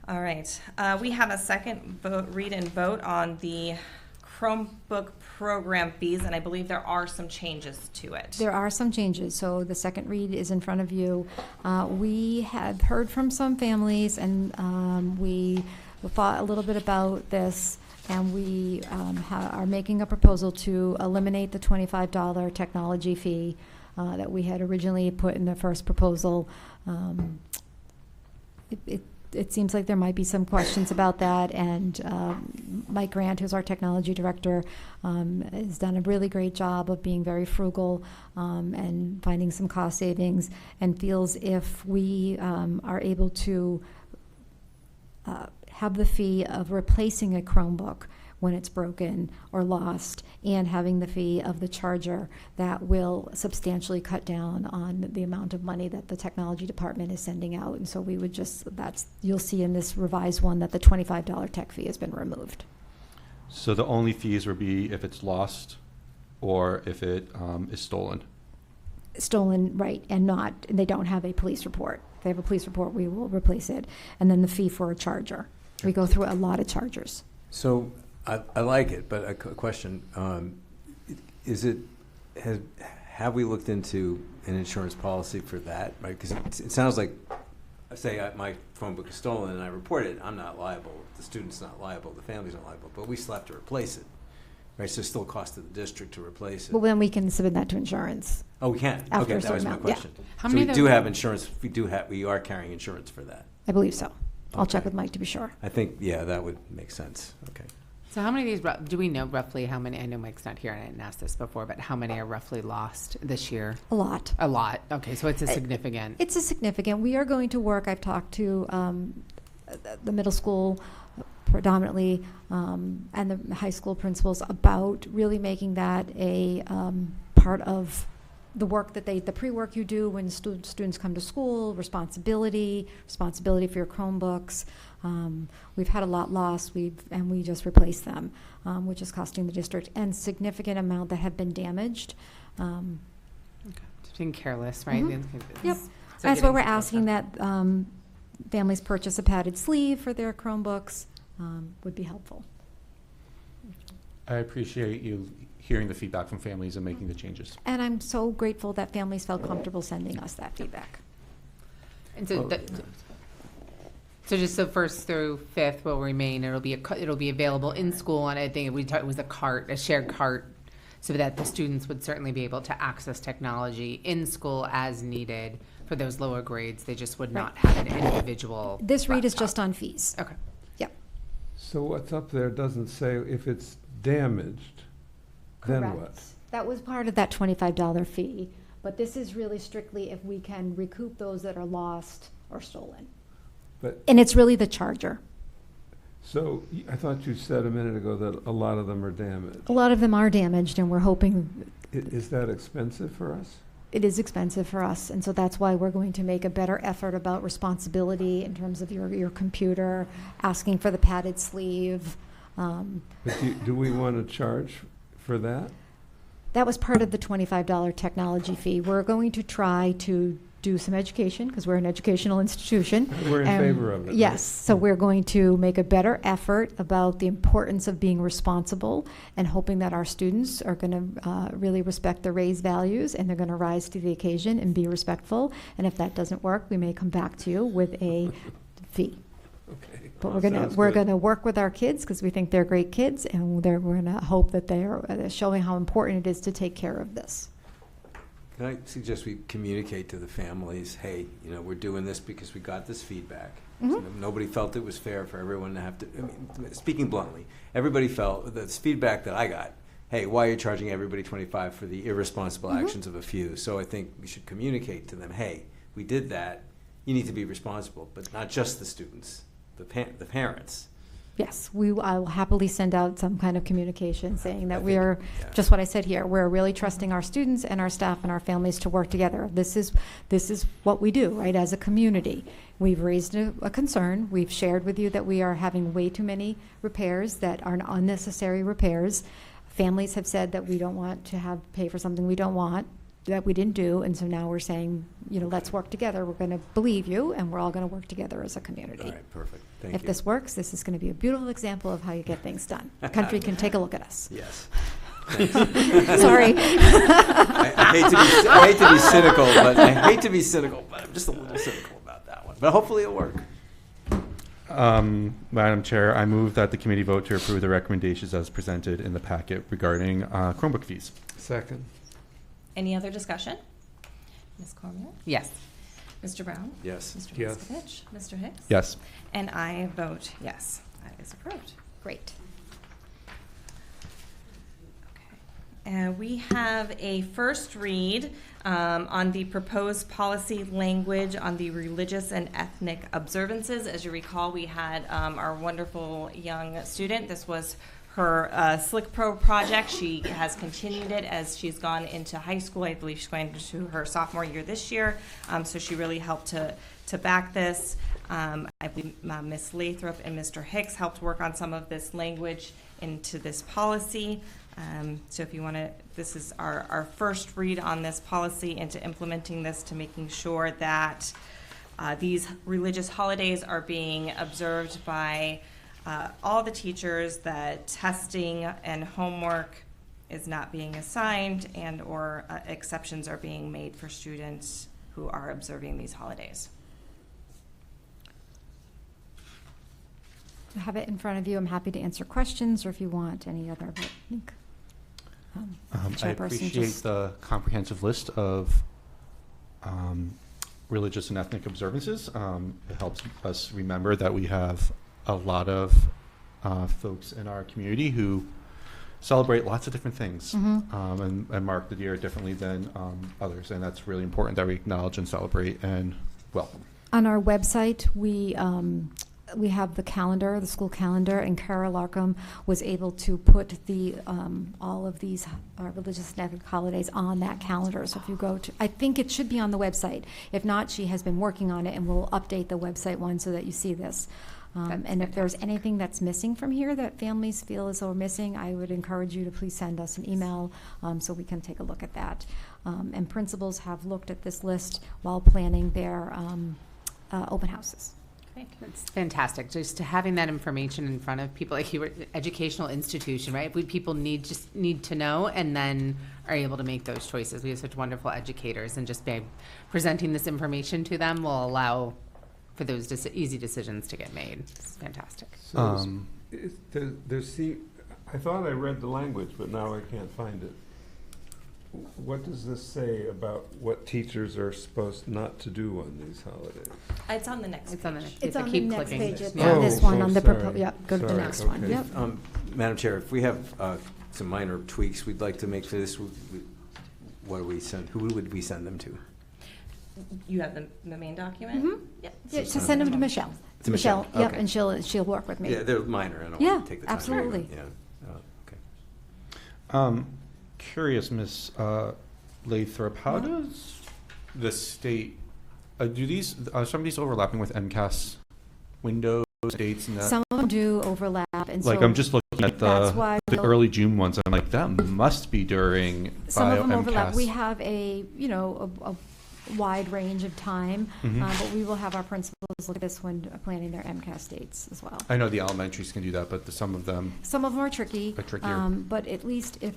I: All right, we have a second read and vote on the Chromebook program fees, and I believe there are some changes to it.
B: There are some changes, so the second read is in front of you. We have heard from some families, and we thought a little bit about this, and we are making a proposal to eliminate the $25 technology fee that we had originally put in the first proposal. It seems like there might be some questions about that, and Mike Grant, who's our technology director, has done a really great job of being very frugal and finding some cost savings, and feels if we are able to have the fee of replacing a Chromebook when it's broken or lost, and having the fee of the charger, that will substantially cut down on the amount of money that the technology department is sending out. And so we would you'll see in this revised one that the $25 tech fee has been removed.
F: So the only fees would be if it's lost or if it is stolen.
B: Stolen, right, and they don't have a police report. If they have a police report, we will replace it. And then the fee for a charger. We go through a lot of chargers.
C: So I like it, but a question, have we looked into an insurance policy for that? Right, because it sounds like, say my phone book is stolen and I report it, I'm not liable, the student's not liable, the family's not liable, but we still have to replace it. Right, so it's still a cost to the district to replace it.
B: Well, then we can submit that to insurance.
C: Oh, we can?
B: After
C: Okay,
B: a
C: that
B: certain
C: was my
B: amount, yeah.
C: question.
D: How
C: So
D: many
C: we
D: of
C: do
D: those-
C: have insurance, we are carrying insurance for that.
B: I believe so. I'll check
C: Okay.
B: with Mike to be sure.
C: I think, yeah, that would make sense. Okay.
D: So how many of these, do we know roughly how many, I know Mike's not here and I didn't ask this before, but how many are roughly lost this year?
B: A lot.
D: A lot. Okay, so it's a significant.
B: It's a significant. We are going to work. I've talked to the middle school predominantly and the high school principals about really making that a part of the work that the pre-work you do when students come to school, responsibility for your Chromebooks. We've had a lot lost, and we just replaced them, which is costing the district, and significant amount that have been damaged.
D: Just being careless, right?
B: Mhm.
D: It's-
B: Yep.
D: so
B: That's why
D: getting
B: we're
D: stuff
B: asking
D: done.
B: that families purchase a padded sleeve for their Chromebooks would be helpful.
F: I appreciate you hearing the feedback from families and making the changes.
B: And I'm so grateful that families felt comfortable sending us that feedback.
D: And so, so just so first through fifth will remain. It'll be available in school, and I think it was a shared cart, so that the students would certainly be able to access technology in school as needed. for those lower grades, they just would not have an individual.
B: This read is
D: laptop.
B: just on fees.
D: Okay.
B: Yep.
E: So what's up there doesn't say if it's damaged, then what?
B: Correct. That was part of that $25 fee, but this is really strictly if we can recoup those that are lost or stolen.
E: But,
B: And it's really the charger.
E: so I thought you said a minute ago that a lot of them are damaged.
B: A lot of them are damaged, and we're hoping
E: Is that expensive for us?
B: it is expensive for us, and so that's why we're going to make a better effort about responsibility in terms of your computer, asking for the padded sleeve.
E: But do we want to charge for that?
B: That was part of the $25 technology fee. We're going to try to do some education, because we're an educational institution.
E: We're in
B: and-
E: favor of it.
B: Yes, so we're going to make a better effort about the importance of being responsible and hoping that our students are going to really respect the raised values, and they're going to rise to the occasion and be respectful. And if that doesn't work, we may come back to you with a fee.
E: Okay.
B: But
E: Well,
B: we're
E: sounds
B: going
E: good.
B: to work with our kids, because we think they're great kids, and we're going to hope that they're showing how important it is to take care of this.
C: Can I suggest we communicate to the families, hey, we're doing this because we got this feedback. Nobody felt it was fair for everyone to have to, speaking bluntly, everybody felt, this feedback that I got, hey, why are you charging everybody $25 for the irresponsible actions of a few? So I think we should communicate to them, hey, we did that, you need to be responsible, but not just the students, the parents.
B: Yes, I will happily send out some kind of communication saying that
C: I
B: we
C: think-
B: are,
C: yeah.
B: just what I said here, we're really trusting our students and our staff and our families to work together. This is what we do, right, as a community. We've raised a concern. We've shared with you that we are having way too many repairs that are unnecessary repairs. Families have said that we don't want to pay for something we don't want, that we didn't do, and so now we're saying, let's work together. We're going to believe you, and we're all going to work together as a community.
C: All right, perfect, thank you.
B: If this works, this is going to be a beautiful example of how you get things done. The country can take a look at us.
C: Yes.
B: Sorry.
C: I hate to be cynical, but I'm just a little cynical about that one. But hopefully it'll work.
F: Madam Chair, I move that the committee vote to approve the recommendations as presented in the packet regarding Chromebook fees.
E: Second.
I: Any other discussion? Ms. Cormier?
D: Yes.
I: Mr. Brown?
C: Yes.
I: Mr.
E: Yes.
I: Pascavage? Mr. Hicks?
F: Yes.
I: And I vote yes. That is approved.
B: Great.
I: Okay. We have a first read on the proposed policy language on the religious and ethnic observances. As you recall, we had our wonderful young student. This was her Slick Pro project. She has continued it as she's gone into high school. I believe she's going into her sophomore year this year. So she really helped to back this. I believe Ms. Lathrop and Mr. Hicks helped work on some of this language into this policy. So if you want to, this is our first read on this policy into implementing this to making sure that these religious holidays are being observed by all the teachers, that testing and homework is not being assigned, and or exceptions are being made for students who are observing these holidays.
B: I have it in front of you. I'm happy to answer questions, or if you want any other. But I think
F: I
B: Chairperson
F: appreciate
B: just-
F: the comprehensive list of religious and ethnic observances. It helps us remember that we have a lot of folks in our community who celebrate lots of different things and mark the year differently than others. And that's really important that we acknowledge and celebrate and welcome.
B: On our website, we have the calendar, the school calendar, and Kara Larkham was able to put all of these religious and ethnic holidays on that calendar. So if you go to, I think it should be on the website. If not, she has been working on it, and we'll update the website one so that you see this. And if there's anything that's missing from here that families feel as though are missing, I would encourage you to please send us an email so we can take a look at that. And principals have looked at this list while planning their open houses.
D: It's fantastic. Just having that information in front of people, like you were educational institution, right? People need to know, and then are able to make those choices. We have such wonderful educators, and just by presenting this information to them will allow for those easy decisions to get made. It's fantastic.
E: So I thought I read the language, but now I can't find it. what does this say about what teachers are supposed not to do on these holidays?
I: It's on the next
D: It's
I: page.
D: on the next page.
B: It's
D: I
B: on the
D: keep
B: next
D: clicking.
B: page. It's
D: Yeah.
B: on this one,
E: Oh,
B: on the
E: sorry.
B: yeah, go to the
E: Sorry,
B: next one,
E: okay.
B: yep.
C: Madam Chair, if we have some minor tweaks we'd like to make for this, what do we send, who would we send them to?
I: You have the main document?
B: Mhm.
I: Yep.
B: Yeah, to send them to Michelle.
C: To Michelle,
B: Yep,
C: okay.
B: and she'll work with me.
C: Yeah, they're minor, I don't
B: Yeah,
C: want to take the time.
B: absolutely.
C: Yeah, okay.
F: Curious, Ms. Lathrop, how does the state, are some of these overlapping with MCAS windows, dates and that?
B: Some of them do overlap, and so.
F: Like, I'm just looking at
B: that's
F: the
B: why we'll-
F: early June ones, I'm like, that must be during
B: Some of them overlap.
F: MCAS.
B: We have a wide range of time, but we will have our principals look at this when planning their MCAS dates as well.
F: I know the elementaries can do that, but some of them,
B: Some of them are tricky.
F: Are trickier.
B: But at least if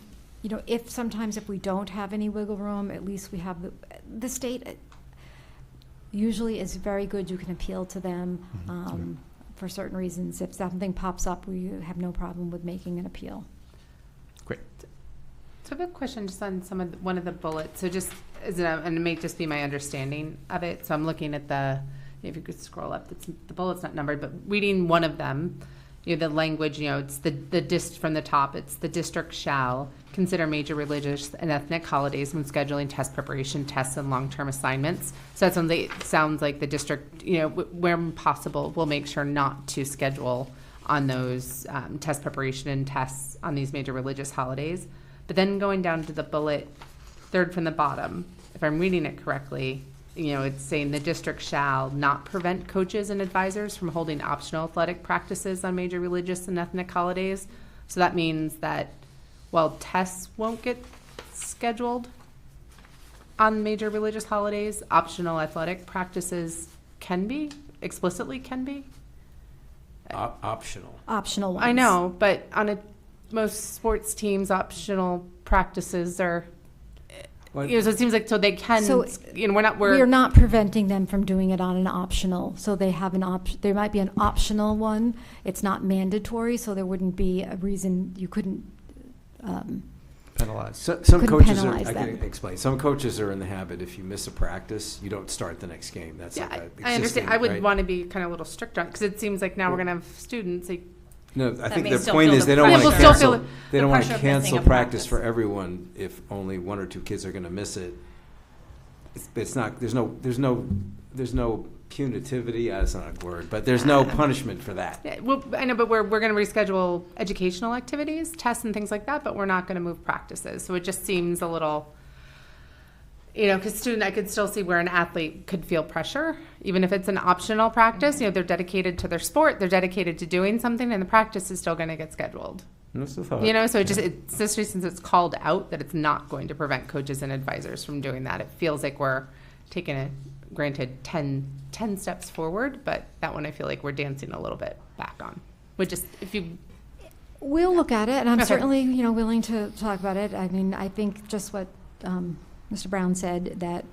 B: sometimes if we don't have any wiggle room, at least we have the state usually is very good. You can appeal to them for certain reasons. If something pops up, we have no problem with making an appeal.
F: great.
D: So I have a question just on one of the bullets. So just, and it may just be my understanding of it. So I'm looking at if you could scroll up, the bullet's not numbered, but reading one of them, the language, it's from the top, it's the district shall consider major religious and ethnic holidays when scheduling test preparation, tests, and long-term assignments. So that sounds like the district, where possible, will make sure not to schedule on those test preparation and tests on these major religious holidays. But then going down to the bullet, third from the bottom, if I'm reading it correctly, it's saying the district shall not prevent coaches and advisors from holding optional athletic practices on major religious and ethnic holidays. So that means that while tests won't get scheduled on major religious holidays, optional athletic practices explicitly can be.
C: Optional.
B: Optional ones.
D: I know, but most sports teams, optional practices are, so it seems like, so they can,
B: So,
D: we're
B: We are not preventing them from doing it on an optional, so they have there might be an optional one. It's not mandatory, so there wouldn't be a reason you couldn't,
F: Penalized.
C: Some
B: Couldn't
C: coaches
B: penalize
C: I can
B: them.
C: explain. Some coaches are in the habit, if you miss a practice, you don't start the next game. That's
D: yeah,
C: like
D: I understand. I would
C: right?
D: want to be kind of a little strict on it because it seems like now we're going to have students.
C: No, I think
I: may
C: their
I: still
C: point
I: feel
C: is
I: the
C: they don't want
D: pressure.
C: to
D: Yeah, we'll still
C: cancel.
D: feel
C: They
I: the
C: don't want
I: pressure
C: to
I: of missing
C: cancel
I: a
C: practice for
I: practice.
C: everyone if only one or two kids are going to miss it. It's not. There's no punitivity. That's not a word, but there's no punishment for that.
D: Yeah, well, I know, but we're going to reschedule educational activities, tests, and things like that. But we're not going to move practices. So it just seems a little, because I could still see where an athlete could feel pressure, even if it's an optional practice. They're dedicated to their sport, they're dedicated to doing something, and the practice is still going to get scheduled.
C: That's the thought.
D: So especially since it's called out that it's not going to prevent coaches and advisors from doing that. It feels like we're taking granted 10 steps forward, but that one I feel like we're dancing a little bit back on.
B: We'll look at it, and I'm
D: Okay.
B: certainly, willing to talk about it. I mean, I think just what Mr. Brown said, that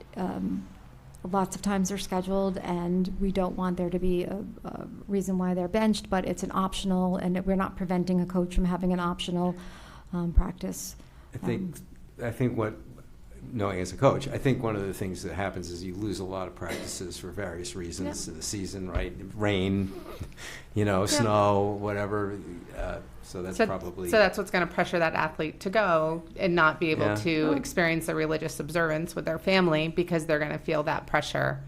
B: lots of times they're scheduled, and we don't want there to be a reason why they're benched, but it's an optional, and we're not preventing a coach from having an optional practice.
C: I think what, knowing as a coach, I think one of the things that happens is you lose a lot of practices for various reasons in the season, right? Rain, snow, whatever. So that's probably.
D: So that's what's going to pressure that athlete to go and not be able
C: Yeah.
D: to experience a religious observance with their family because they're going to feel that pressure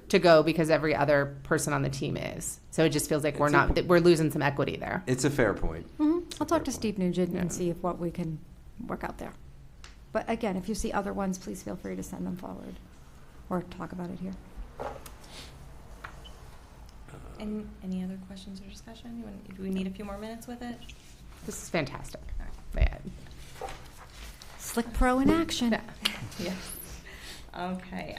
D: to go because every other person on the team is. So it just feels like we're losing some equity there.
C: It's a fair point.
B: I'll talk to
C: fair
B: Steve Nugent
C: Yeah.
B: and see what we can work out there. But again, if you see other ones, please feel free to send them forward or talk about it here.
I: Any other questions or discussion? Do we need a few more minutes with it?
D: This is fantastic. Yeah.
B: Slick Pro in action.
I: Yes. Okay.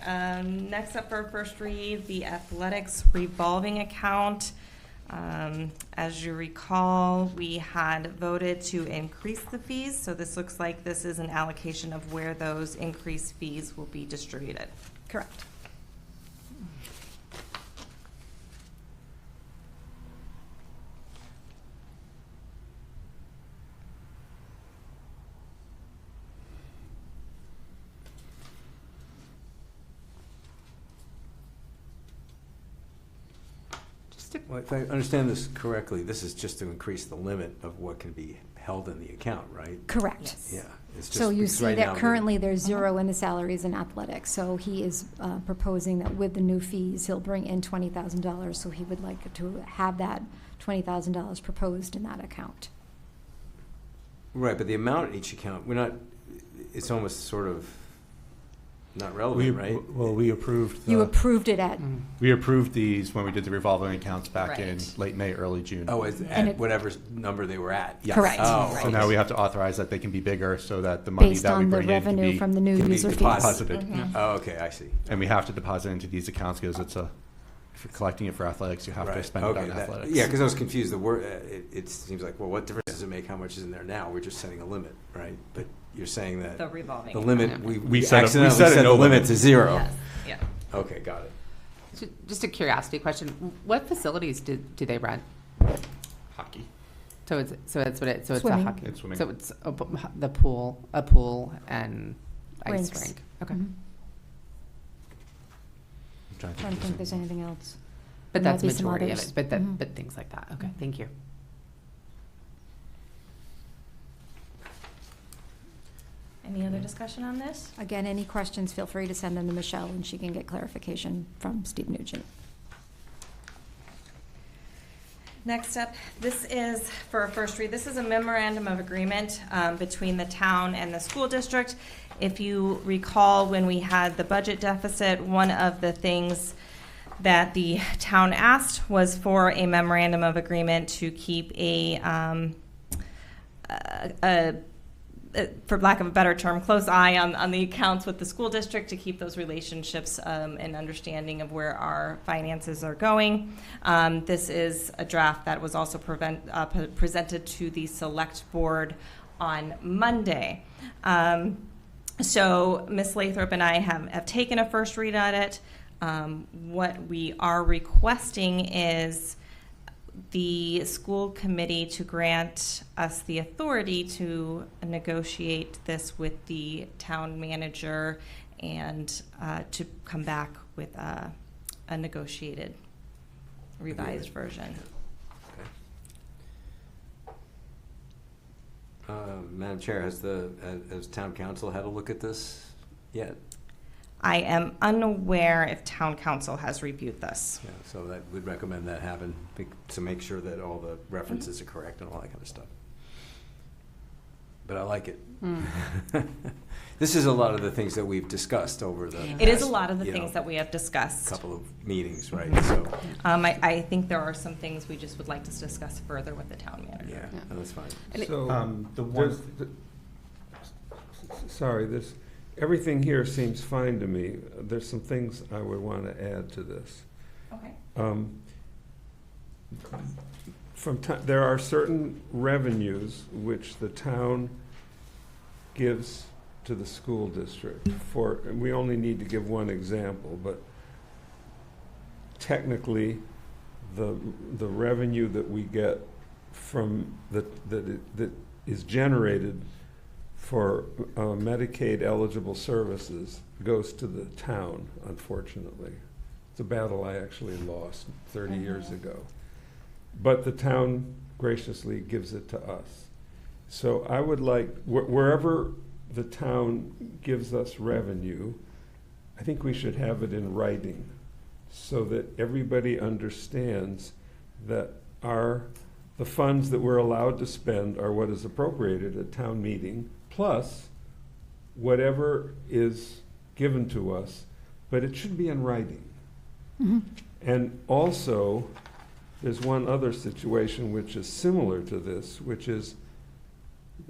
I: Next up for first read, the athletics revolving account. As you recall, we had voted to increase the fees, so this looks like this is an allocation of where those increased fees will be distributed.
B: Correct.
C: Well, if I understand this correctly, this is just to increase the limit of what can be held in the account, right?
B: Correct.
C: Yeah. It's just
B: So you
C: because
B: see
C: right now
B: that
C: the-
B: currently there's zero in the salaries in athletics. So he is proposing that with the new fees, he'll bring in $20,000. So he would like to have that $20,000 proposed in that account.
C: Right, but the amount in each account, we're not, it's almost sort of not relevant, right?
F: Well, we approved.
B: You approved it at,
F: We approved these when we did the revolving accounts back in
I: Right.
F: late May, early June.
C: Oh, at
B: And it-
C: whatever number they were at?
F: Yes.
B: Correct.
C: Oh,
F: So
C: okay.
F: now we have to authorize that they can be bigger so that the money
B: based
F: that we
B: on the
F: bring in can
B: revenue
F: be,
B: from the new
C: can be
B: user fees.
C: deposited.
F: deposited.
C: Oh, okay, I see.
F: And we have to deposit into these accounts because it's a, if you're collecting it for athletics, you have to
C: Right,
F: spend it
C: okay,
F: on
C: that-
F: athletics.
C: Yeah, because I was confused. The word, it seems like, well, what difference does it make how much is in there now? We're just setting a limit, right? But you're saying that
I: The revolving.
C: the limit,
I: account.
C: we
F: set a- we
C: accidentally
F: set a
C: set
F: no
C: the limit
F: limit.
C: to zero.
I: Yes, yeah.
C: Okay, got it.
D: So just a curiosity question, what facilities do they rent?
F: Hockey.
D: So that's what it's a
B: Swimming.
D: hockey.
F: It's swimming.
D: So it's the pool, a pool and ice
B: Rinks.
D: rink. Okay.
B: Mhm.
F: I'm trying
B: I don't think there's anything else.
D: But
B: There might
D: that's
B: be some
D: majority of
B: others.
D: it, but
B: Mhm.
D: but things like that. Okay, thank you.
I: Any other discussion on this?
B: Again, any questions, feel free to send them to Michelle, and she can get clarification from Steve Nugent.
I: Next up, this is, for a first read, this is a memorandum of agreement between the town and the school district. If you recall, when we had the budget deficit, one of the things that the town asked was for a memorandum of agreement to keep for lack of a better term, close eye on the accounts with the school district to keep those relationships and understanding of where our finances are going. This is a draft that was also presented to the select board on Monday. So Ms. Lathrop and I have taken a first read at it. What we are requesting is the school committee to grant us the authority to negotiate this with the town manager and to come back with a negotiated revised version.
C: Madam Chair, has town council had a look at this yet?
I: I am unaware if town council has reviewed this.
C: Yeah, so that would recommend that happen to make sure that all the references are correct and all that kind of stuff. But I like it. This is a lot of the things that we've discussed over the
I: It is a
C: past,
I: lot of the
C: you
I: things
C: know,
I: that we have discussed.
C: couple of meetings, right? So,
I: I think there are some things we just would like to discuss further with the town manager.
C: yeah, no, that's fine.
E: So,
F: the
E: there's,
F: one,
E: sorry, everything here seems fine to me. There's some things I would want to add to this.
I: Okay.
E: There are certain revenues which the town gives to the school district for, and we only need to give one example, but technically, the revenue that we get from that is generated for Medicaid eligible services goes to the town, unfortunately. It's a battle I actually lost 30 years ago. But the town graciously gives it to us. So I would like, wherever the town gives us revenue, I think we should have it in writing so that everybody understands that the funds that we're allowed to spend are what is appropriated at town meeting, plus whatever is given to us, but it should be in writing.
B: Mm-hmm.
E: And also, there's one other situation which is similar to this, which is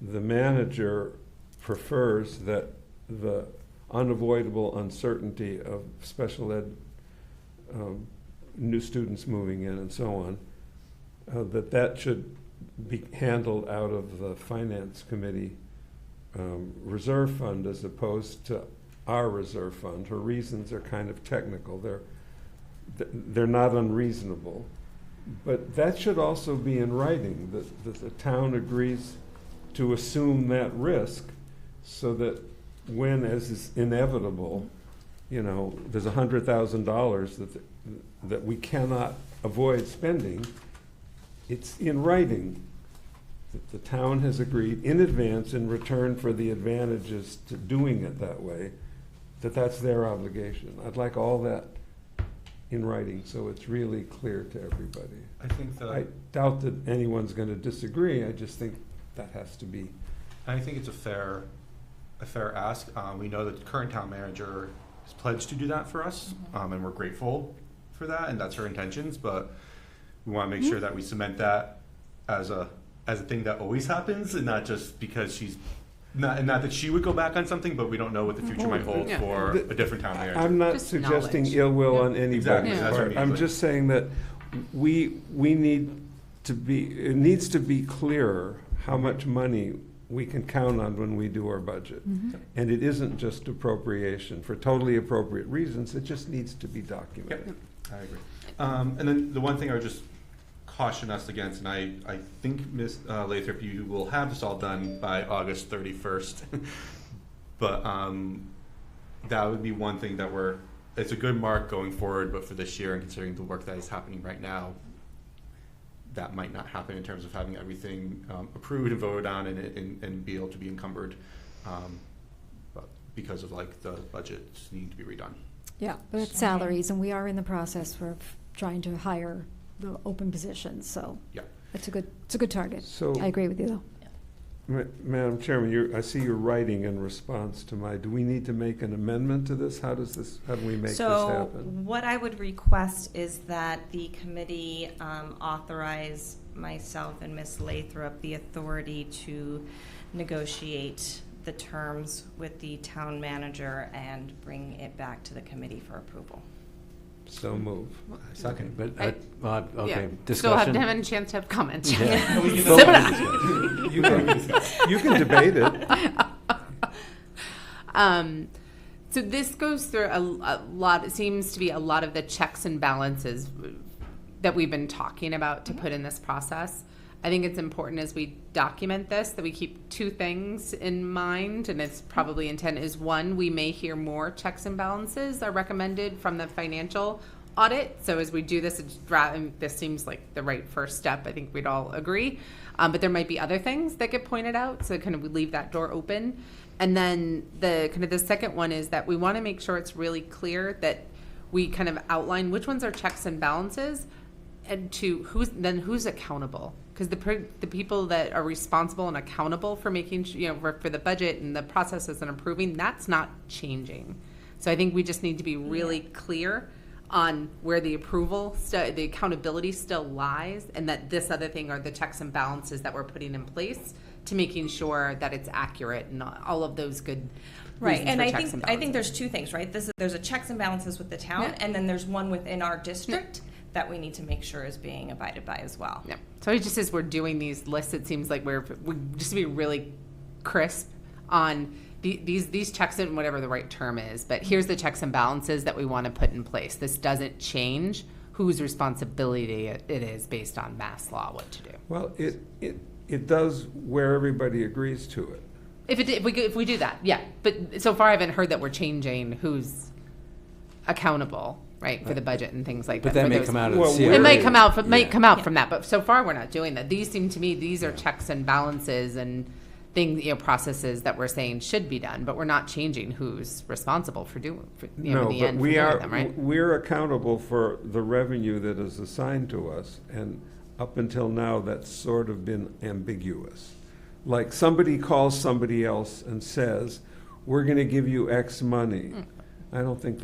E: the manager prefers that the unavoidable uncertainty of special ed, new students moving in and so on, that should be handled out of the finance committee reserve fund as opposed to our reserve fund. Her reasons are kind of technical. They're not unreasonable. But that should also be in writing, that the town agrees to assume that risk so that when, as is inevitable, there's $100,000 that we cannot avoid spending, it's in writing that the town has agreed in advance in return for the advantages to doing it that way, that's their obligation. I'd like all that in writing, so it's really clear to everybody.
F: I think
E: I doubt that anyone's going to disagree. I just think that has to be.
F: I think it's a fair ask. We know that the current town manager has pledged to do that for us, and we're grateful for that, and that's her intentions. But we want to make sure that we cement that as a thing that always happens, and not just because she's not that she would go back on something, but we don't know what the future might hold for a different town manager.
E: I'm not
D: Just
E: suggesting
D: knowledge.
E: ill will on
F: Exactly,
E: anybody's
F: that's what I
E: part.
F: mean,
E: I'm
F: like-
E: just saying that we need to be, it needs to be clearer how much money we can count on when we do our budget. And it isn't just appropriation for totally appropriate reasons, it just needs to be documented.
F: I agree. And then the one thing I would just caution us against, and I think, Ms. Lathrop, you will have this all done by August 31st. But that would be one thing that it's a good mark going forward, but for this year and considering the work that is happening right now, that might not happen in terms of having everything approved and voted on and be able to be encumbered, but because of like the budgets need to be redone.
B: Yeah, but it's salaries, and we are in the process of trying to hire the open positions, so
F: Yeah.
B: it's a good target.
E: So-
B: I agree with you, though.
E: Madam Chairman, I see you're writing in response to do we need to make an amendment to this? How do we make this
I: So
E: happen?
I: what I would request is that the committee authorize myself and Ms. Lathrop the authority to negotiate the terms with the town manager and bring it back to the committee for approval.
E: So move.
F: Second.
C: But,
D: I-
C: okay,
D: Still
C: discussion?
D: haven't had a chance to have comments.
C: Yeah.
E: You can debate it.
D: So this goes through a lot, it seems to be a lot of the checks and balances that we've been talking about to put in this process. I think it's important as we document this that we keep two things in mind, and it's probably intent is one, we may hear more checks and balances are recommended from the financial audit. So as we do this, and this seems like the right first step. I think we'd all agree. But there might be other things that get pointed out, so kind of we leave that door open. And then the second one is that we want to make sure it's really clear that we kind of outline which ones are checks and balances, and to who's accountable. Because the people that are responsible and accountable for making for the budget and the processes and approving, that's not changing. So I think we just need to be really clear on where the the accountability still lies, and that this other thing are the checks and balances that we're putting in place to making sure that it's accurate and all of those good
I: Right,
D: reasons
I: and
D: for
I: I
D: checks
I: think
D: and
I: I think
D: balances.
I: there's two things, right? There's a checks and balances with the town,
D: Yeah.
I: and then there's one within our district that we need to make sure is being abided by as well.
D: Yeah. So it just as we're doing these lists, it seems like we're just to be really crisp on these checks and whatever the right term is. But here's the checks and balances that we want to put in place. This doesn't change whose responsibility it is based on mass law what to do.
E: Well, it does where everybody agrees to it.
D: If we do that, yeah. But so far I haven't heard that we're changing who's accountable, right, for the budget and things like
C: But
D: that.
C: that
D: for
C: may
D: those-
C: come out of
E: Well,
C: the
E: we're-
C: CRA.
D: It might come out
C: Yeah.
D: from that, but so far we're not doing that. These seem to me these are checks and balances and things, processes that we're saying should be done, but we're not changing who's responsible for doing. In
E: No,
D: the
E: but
D: end, for
E: we
D: doing
E: are,
D: them, right?
E: we're accountable for the revenue that is assigned to us, and up until now, that's sort of been ambiguous. Like somebody calls somebody else and says, we're gonna give you X money. I don't think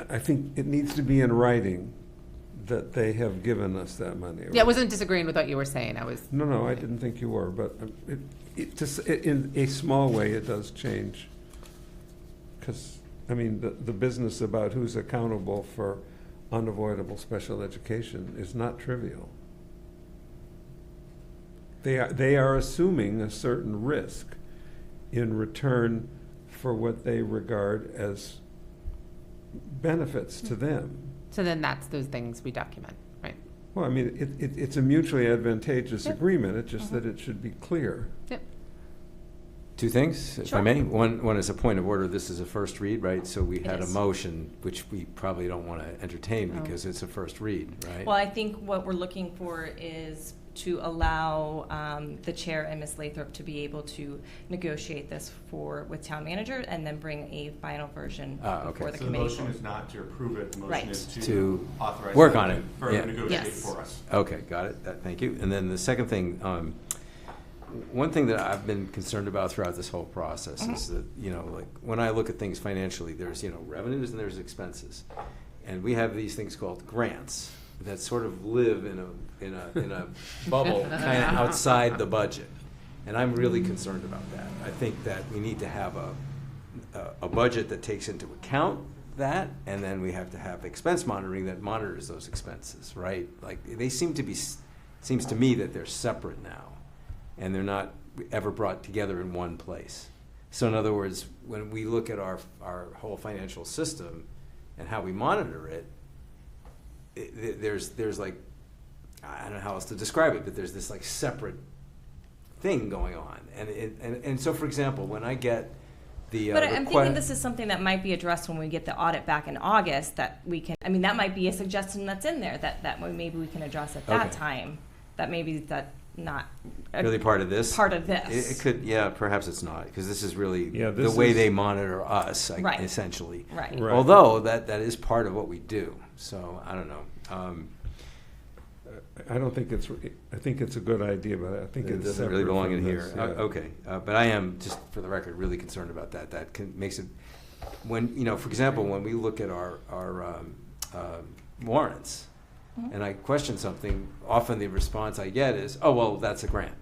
E: I think it needs to be in writing that they have given us that money.
D: Yeah, I wasn't disagreeing with what you were saying. I was.
E: No, I didn't think you were, but in a small way, it does change. Because, I mean, the business about who's accountable for unavoidable special education is not trivial. They are assuming a certain risk in return for what they regard as benefits to them.
D: So then that's those things we document, right?
E: Well, I mean, it's a mutually advantageous
D: Yep.
E: agreement, it's just that it should be clear.
D: Yep.
C: Two things, if I
I: Sure.
C: may. One is a point of order. This is a first read, right? So we
I: It
C: had a
I: is.
C: motion, which we probably don't want to entertain
I: Oh.
C: because it's a first read, right?
I: Well, I think what we're looking for is to allow the chair and Ms. Lathrop to be able to negotiate this with town manager and then bring a final version
C: Okay.
I: before the
F: So the
I: committee.
F: motion is not to approve it, the motion
I: Right.
F: is
C: To
F: to authorize.
C: work
F: them
C: on
F: to
C: it.
F: Further
C: Yeah.
F: negotiate
I: Yes.
F: for us.
C: Okay, got it. Thank you. And then the second thing, one thing that I've been concerned about throughout this whole process is that, like, when I look at things financially, there's, revenues and there's expenses. And we have these things called grants that sort of live in a bubble kind of outside the budget. And I'm really concerned about that. I think that we need to have a budget that takes into account that, and then we have to have expense monitoring that monitors those expenses, right? Like, they seems to me that they're separate now, and they're not ever brought together in one place. So in other words, when we look at our whole financial system and how we monitor it, there's like, I don't know how else to describe it, but there's this like separate thing going on. And so, for example, when I get the
I: But I'm thinking
C: request,
I: this is something that might be addressed when we get the audit back in August, that we can, I mean, that might be a suggestion that's in there, that maybe we can address at that
C: Okay.
I: time. That maybe that's not
C: really part of this.
I: part of this.
C: It could, yeah, perhaps it's not, because this is really
E: Yeah,
C: the
E: this
C: way
E: is-
C: they monitor us,
I: Right.
C: essentially.
I: Right.
E: Right.
C: Although that is part of what we do. So I don't know.
E: I don't think I think it's a good idea, but I think
C: It
E: it's
C: doesn't really
E: separate
C: belong
E: from
C: in here.
E: this, yeah.
C: Okay, but I am, just for the record, really concerned about that. That makes it, when, for example, when we look at our warrants, and I question something, often the response I get is, oh, well, that's a grant.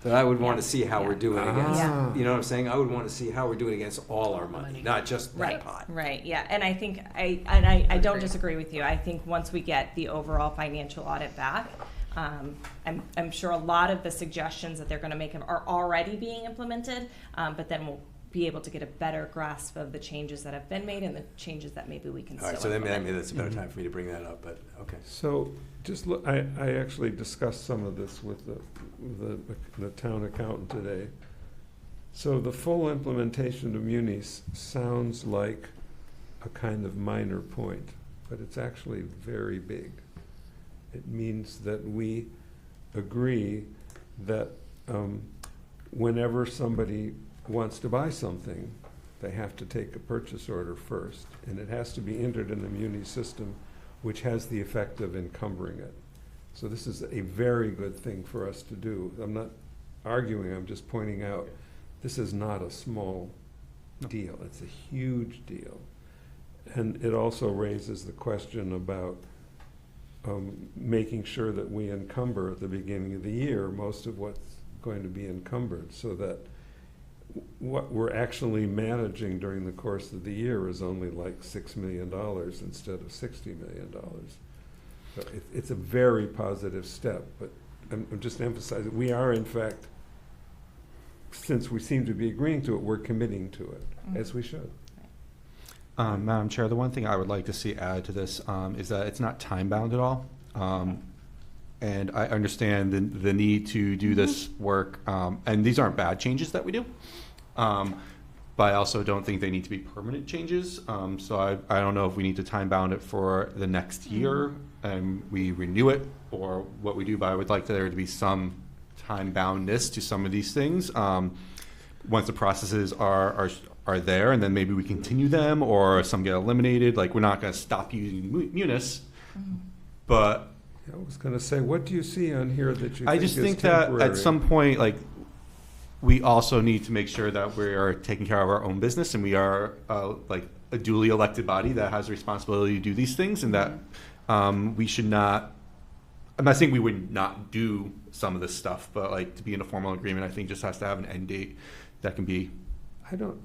C: But I would want to see how we're doing against,
E: Yeah.
C: you know what I'm saying? I would want to see how we're doing against all our money, not just that
I: Right,
C: pot.
I: right, yeah, and I think, I don't disagree with you. I think once we get the overall financial audit back, I'm sure a lot of the suggestions that they're gonna make are already being implemented, but then we'll be able to get a better grasp of the changes that have been made and the changes that maybe we can
C: All
I: still
C: right, so then
I: implement.
C: maybe that's a better time for me to bring that up, but, okay.
E: So, just look, I actually discussed some of this with the town accountant today. So the full implementation of munis sounds like a kind of minor point, but it's actually very big. It means that we agree that whenever somebody wants to buy something, they have to take a purchase order first, and it has to be entered in the muni system, which has the effect of encumbering it. So this is a very good thing for us to do. I'm not arguing, I'm just pointing out, this is not a small deal, it's a huge deal. And it also raises the question about making sure that we encumber at the beginning of the year most of what's going to be encumbered, so that what we're actually managing during the course of the year is only like $6 million instead of $60 million. So it's a very positive step, but I'm just emphasizing, we are in fact, since we seem to be agreeing to it, we're committing to it, as we should.
F: Madam Chair, the one thing I would like to see added to this is that it's not time-bound at all. And I understand the need to do this work, and these aren't bad changes that we do. But I also don't think they need to be permanent changes. So I don't know if we need to time-bound it for the next year and we renew it, or what we do, but I would like there to be some time-boundness to some of these things. Once the processes are there, and then maybe we continue them, or some get eliminated. Like, we're not going to stop using Munis, but
E: I was going to say, what do you see on here that you
F: I
E: think
F: just
E: is
F: think that
E: temporary?
F: at some point, like, we also need to make sure that we are taking care of our own business, and we are like a duly elected body that has a responsibility to do these things, and that we should not. I'm not saying we would not do some of this stuff, but like, to be in a formal agreement, I think just has to have an end date that can be.
E: I don't.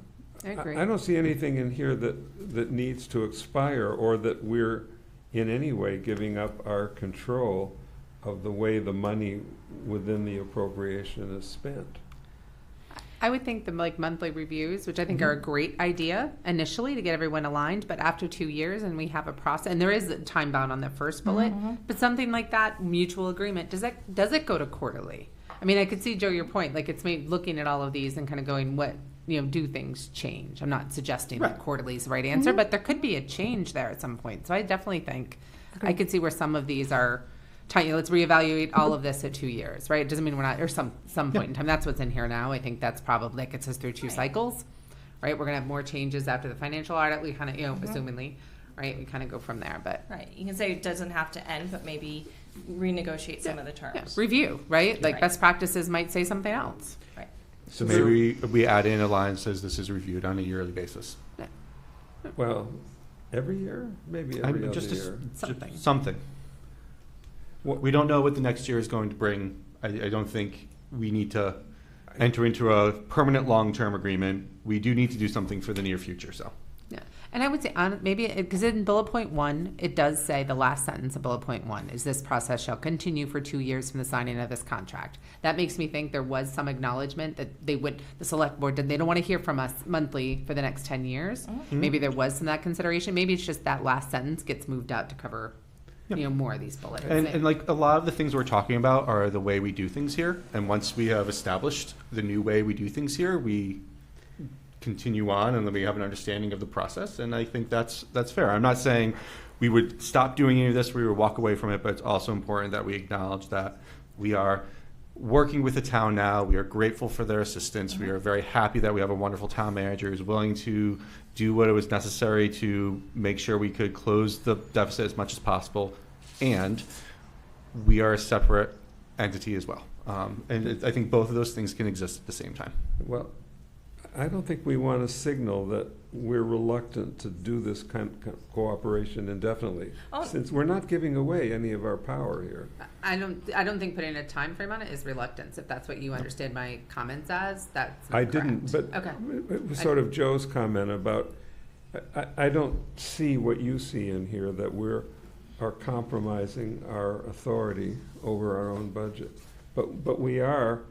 D: I agree.
E: I don't see anything in here that needs to expire, or that we're in any way giving up our control of the way the money within the appropriation is spent.
D: I would think the monthly reviews, which I think are a great idea initially to get everyone aligned, but after 2 years and we have a process, and there is a time bound on the first bullet, but something like that, mutual agreement, does it go to quarterly? I mean, I could see, Joe, your point, like, it's maybe looking at all of these and kind of going, what, do things change? I'm not suggesting that
F: Right.
D: quarterly is the right answer, but there could be a change there at some point. So I definitely think, I could see where some of these are, let's reevaluate all of this at 2 years, right? It doesn't mean we're not, or some point in time, that's what's in here now. I think that's probably, that gets us through 2 cycles, right? We're gonna have more changes after the financial audit, we kind of, assumingly, right? We kind of go from there, but.
I: Right, you can say it doesn't have to end, but maybe renegotiate some of the terms.
D: Yeah, review, right? Like
I: Right.
D: best practices might say something else.
I: Right.
F: So maybe we add in a line that says this is reviewed on a yearly basis.
E: Well, every year, maybe every other
F: Just a-
E: year.
D: Something.
F: Something.
E: What-
F: We don't know what the next year is going to bring. I don't think we need to enter into a permanent long-term agreement. We do need to do something for the near future, so.
D: Yeah, and I would say maybe because in bullet point 1, it does say the last sentence of bullet point 1 is this process shall continue for 2 years from the signing of this contract. That makes me think there was some acknowledgement that the select board they don't want to hear from us monthly for the next 10 years. Maybe there was some of that consideration. Maybe it's just that last sentence gets moved out to cover, more of these bullets.
F: And like a lot of the things we're talking about are the way we do things here. And once we have established the new way we do things here, we continue on and then we have an understanding of the process. And I think that's fair. I'm not saying we would stop doing any of this, we would walk away from it, but it's also important that we acknowledge that we are working with the town now. We are grateful for their assistance. We are very happy that we have a wonderful town manager who's willing to do what it was necessary to make sure we could close the deficit as much as possible. And we are a separate entity as well. I think both of those things can exist at the same time.
E: Well, I don't think we want to signal that we're reluctant to do this kind of cooperation indefinitely, since we're not giving away any of our power here.
D: I don't think putting a time frame on it is reluctance. If that's what you understand my comments as, that's not
E: I didn't,
D: correct.
E: but
D: Okay.
E: it was sort of Joe's comment about, I don't see what you see in here, that are compromising our authority over our own budget. But we are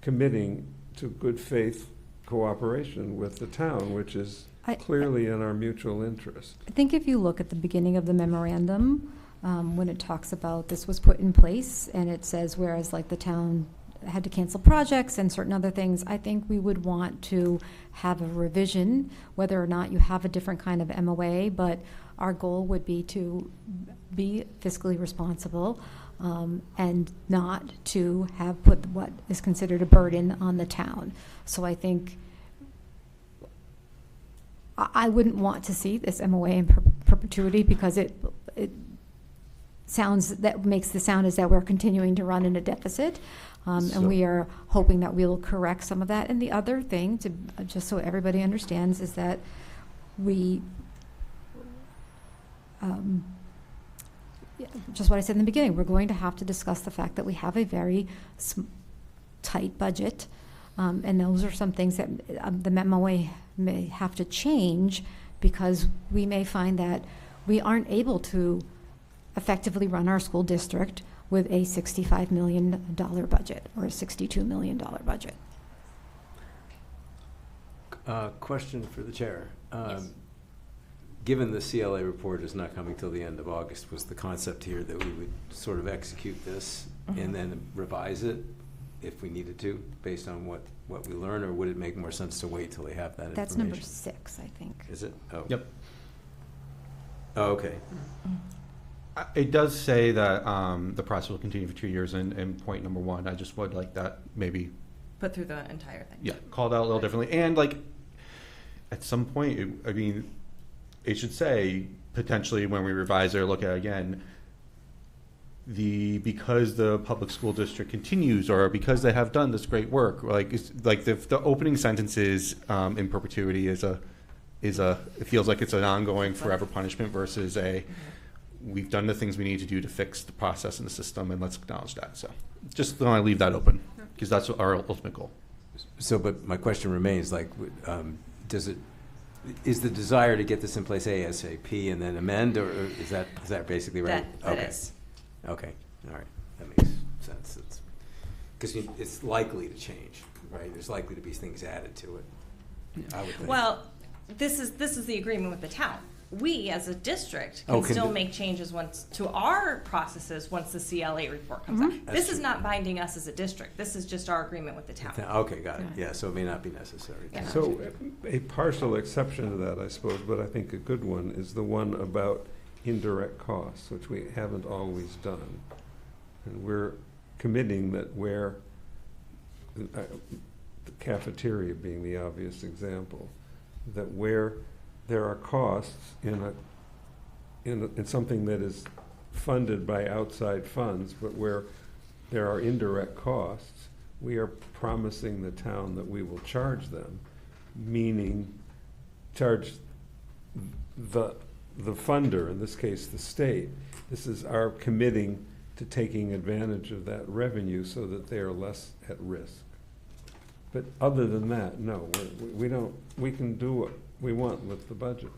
E: committing to good faith cooperation with the town, which is clearly in our mutual interest.
B: I think if you look at the beginning of the memorandum, when it talks about this was put in place, and it says, whereas like the town had to cancel projects and certain other things, I think we would want to have a revision, whether or not you have a different kind of MOA, but our goal would be to be fiscally responsible, and not to have put what is considered a burden on the town. So I think I wouldn't want to see this MOA in perpetuity, because it makes the sound as that we're continuing to run in a deficit, and we are hoping that we'll correct some of that. And the other thing, just so everybody understands, is that we just what I said in the beginning, we're going to have to discuss the fact that we have a very tight budget, and those are some things that the MOA may have to change, because we may find that we aren't able to effectively run our school district with a $65 million budget or a $62 million budget.
C: Question for the chair.
I: Yes.
C: Given the CLA report is not coming till the end of August, was the concept here that we would sort of execute this and then revise it if we needed to, based on what we learn, or would it make more sense to wait till they have that
B: That's
C: information?
B: number 6, I think.
C: Is it? Oh.
F: Yep.
C: Oh, okay.
F: It does say that the process will continue for 2 years, and point number 1, I just would like that maybe
I: Put through the entire thing.
F: called out a little differently. And like at some point, it should say potentially when we revise it or look at it again, because the public school district continues, or because they have done this great work, like the opening sentences in perpetuity is it feels like it's an ongoing forever punishment versus we've done the things we need to do to fix the process and the system, and let's acknowledge that. So just want to leave that open, because that's our ultimate goal.
C: So, but my question remains, like, is the desire to get this in place ASAP and then amend, or is that basically right?
I: That is.
C: Okay, all right, that makes sense. Because it's likely to change, right? There's likely to be things added to it, I would think.
I: Well, this is the agreement with the town. we as a district
C: Oh,
I: can
C: can
I: still
C: do-
I: make changes to our processes once the CLA report comes out.
C: That's
I: This is
C: true.
I: not binding us as a district. This is just our agreement with the town.
C: Okay, got it. Yeah, so it may not be necessary.
I: Yeah.
E: So a partial exception to that, I suppose, but I think a good one, is the one about indirect costs, which we haven't always done. And we're committing that where, the cafeteria being the obvious example, that where there are costs in something that is funded by outside funds, but where there are indirect costs, we are promising the town that we will charge them, meaning charge the funder, in this case the state. This is our committing to taking advantage of that revenue so that they are less at risk. But other than that, no, we can do what we want with the budget,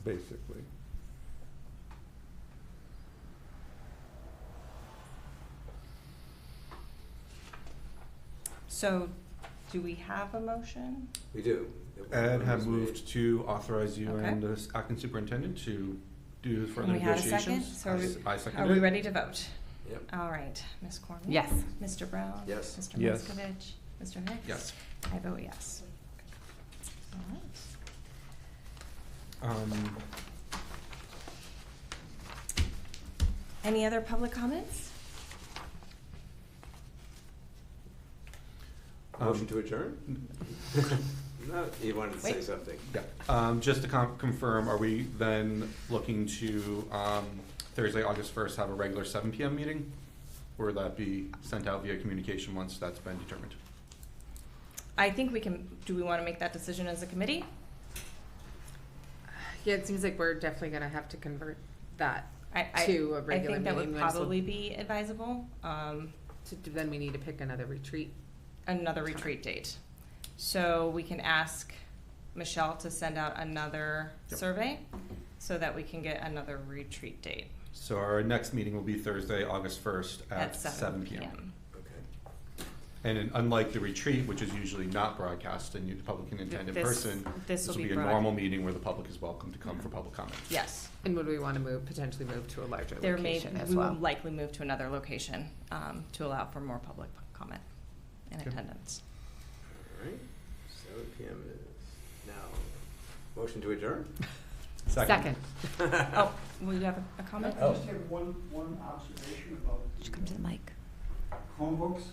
E: basically.
I: So, do we have a motion?
C: We do.
F: Ed had moved to authorize you
I: Okay.
F: and the acting superintendent to do further
I: And we had a
F: negotiations.
I: second? So are we-
F: I
I: Are
F: seconded
I: we
F: it.
I: ready to vote?
C: Yep.
I: All right, Ms. Cormier?
D: Yes.
I: Mr. Brown?
C: Yes.
I: Mr.
E: Yes.
I: Moskovich? Mr. Hicks?
F: Yes.
I: I vote yes. All right. Any other public comments?
C: Motion to adjourn? No, you wanted to say
I: Wait.
C: something.
F: Yeah, just to confirm, are we then looking to, Thursday, August 1st, have a regular 7 PM meeting? Or will that be sent out via communication once that's been determined?
I: I think we can, do we want to make that decision as a committee?
D: Yeah, it seems like we're definitely gonna have to convert that
I: I
D: to a regular
I: think that would
D: meeting.
I: probably be advisable,
D: Then we need to pick another retreat.
I: another retreat date. So we can ask Michelle to send out another
F: Yep.
I: survey so that we can get another retreat date
F: So our next meeting will be Thursday, August 1st
I: at
F: at
I: 7
F: PM.
I: p.m.
C: Okay.
F: And unlike the retreat, which is usually not broadcast and the public can attend in
I: This-
F: person,
I: this
F: this
I: will
F: will
I: be
F: be a
I: broad-
F: normal meeting where the public is welcome to come for public comment.
I: Yes.
D: And would we want to potentially move to a larger
I: There may,
D: location as
I: we
D: well?
I: will likely move to another location to allow for more public comment and
F: Okay.
I: attendance.
C: All right, 7 PM it is now. Motion to adjourn?
D: Second.
I: Oh, will you have a comment?
J: I just have one observation about
B: Should come to the mic.
J: Chromebooks.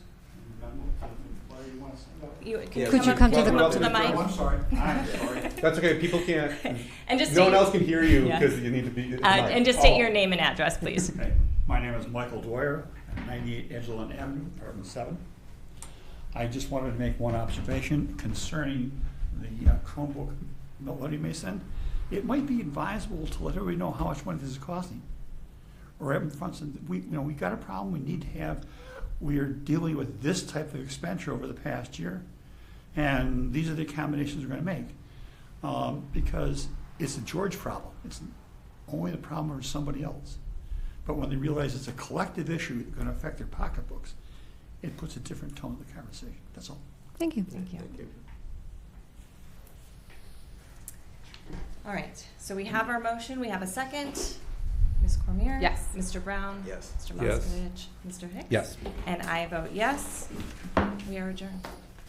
J: Why do you want to say that?
I: You,
C: Yeah.
I: can
B: Could you
I: up-
B: come to
I: can
B: the-
I: you come up to the
J: Oh,
I: mic?
J: I'm sorry. I'm sorry.
F: That's okay, people can't,
I: And just
F: no one
I: state-
F: else can hear you
I: Yeah.
F: because you need to be.
I: And just state your name and address, please.
J: Okay. My name is Michael Dwyer, at 98 Edgeland Avenue, apartment 7. I just wanted to make one observation concerning the Chromebook Melody may send. It might be advisable to let everybody know how much money this is costing. Or have in front of, we got a problem, we need to have, we are dealing with this type of expenditure over the past year. And these are the accommodations we're gonna make. Because it's a George problem. It's only the problem of somebody else. But when they realize it's a collective issue that's gonna affect their pocketbooks, it puts a different tone to the conversation. That's all.
B: Thank you.
I: Thank you.
C: Thank you.
I: All right, so we have our motion, we have a second. Ms. Cormier?
D: Yes.
I: Mr. Brown?
C: Yes.
I: Mr.
E: Yes.
I: Moskovich? Mr. Hicks?
F: Yes.
I: And I vote yes. We are adjourned.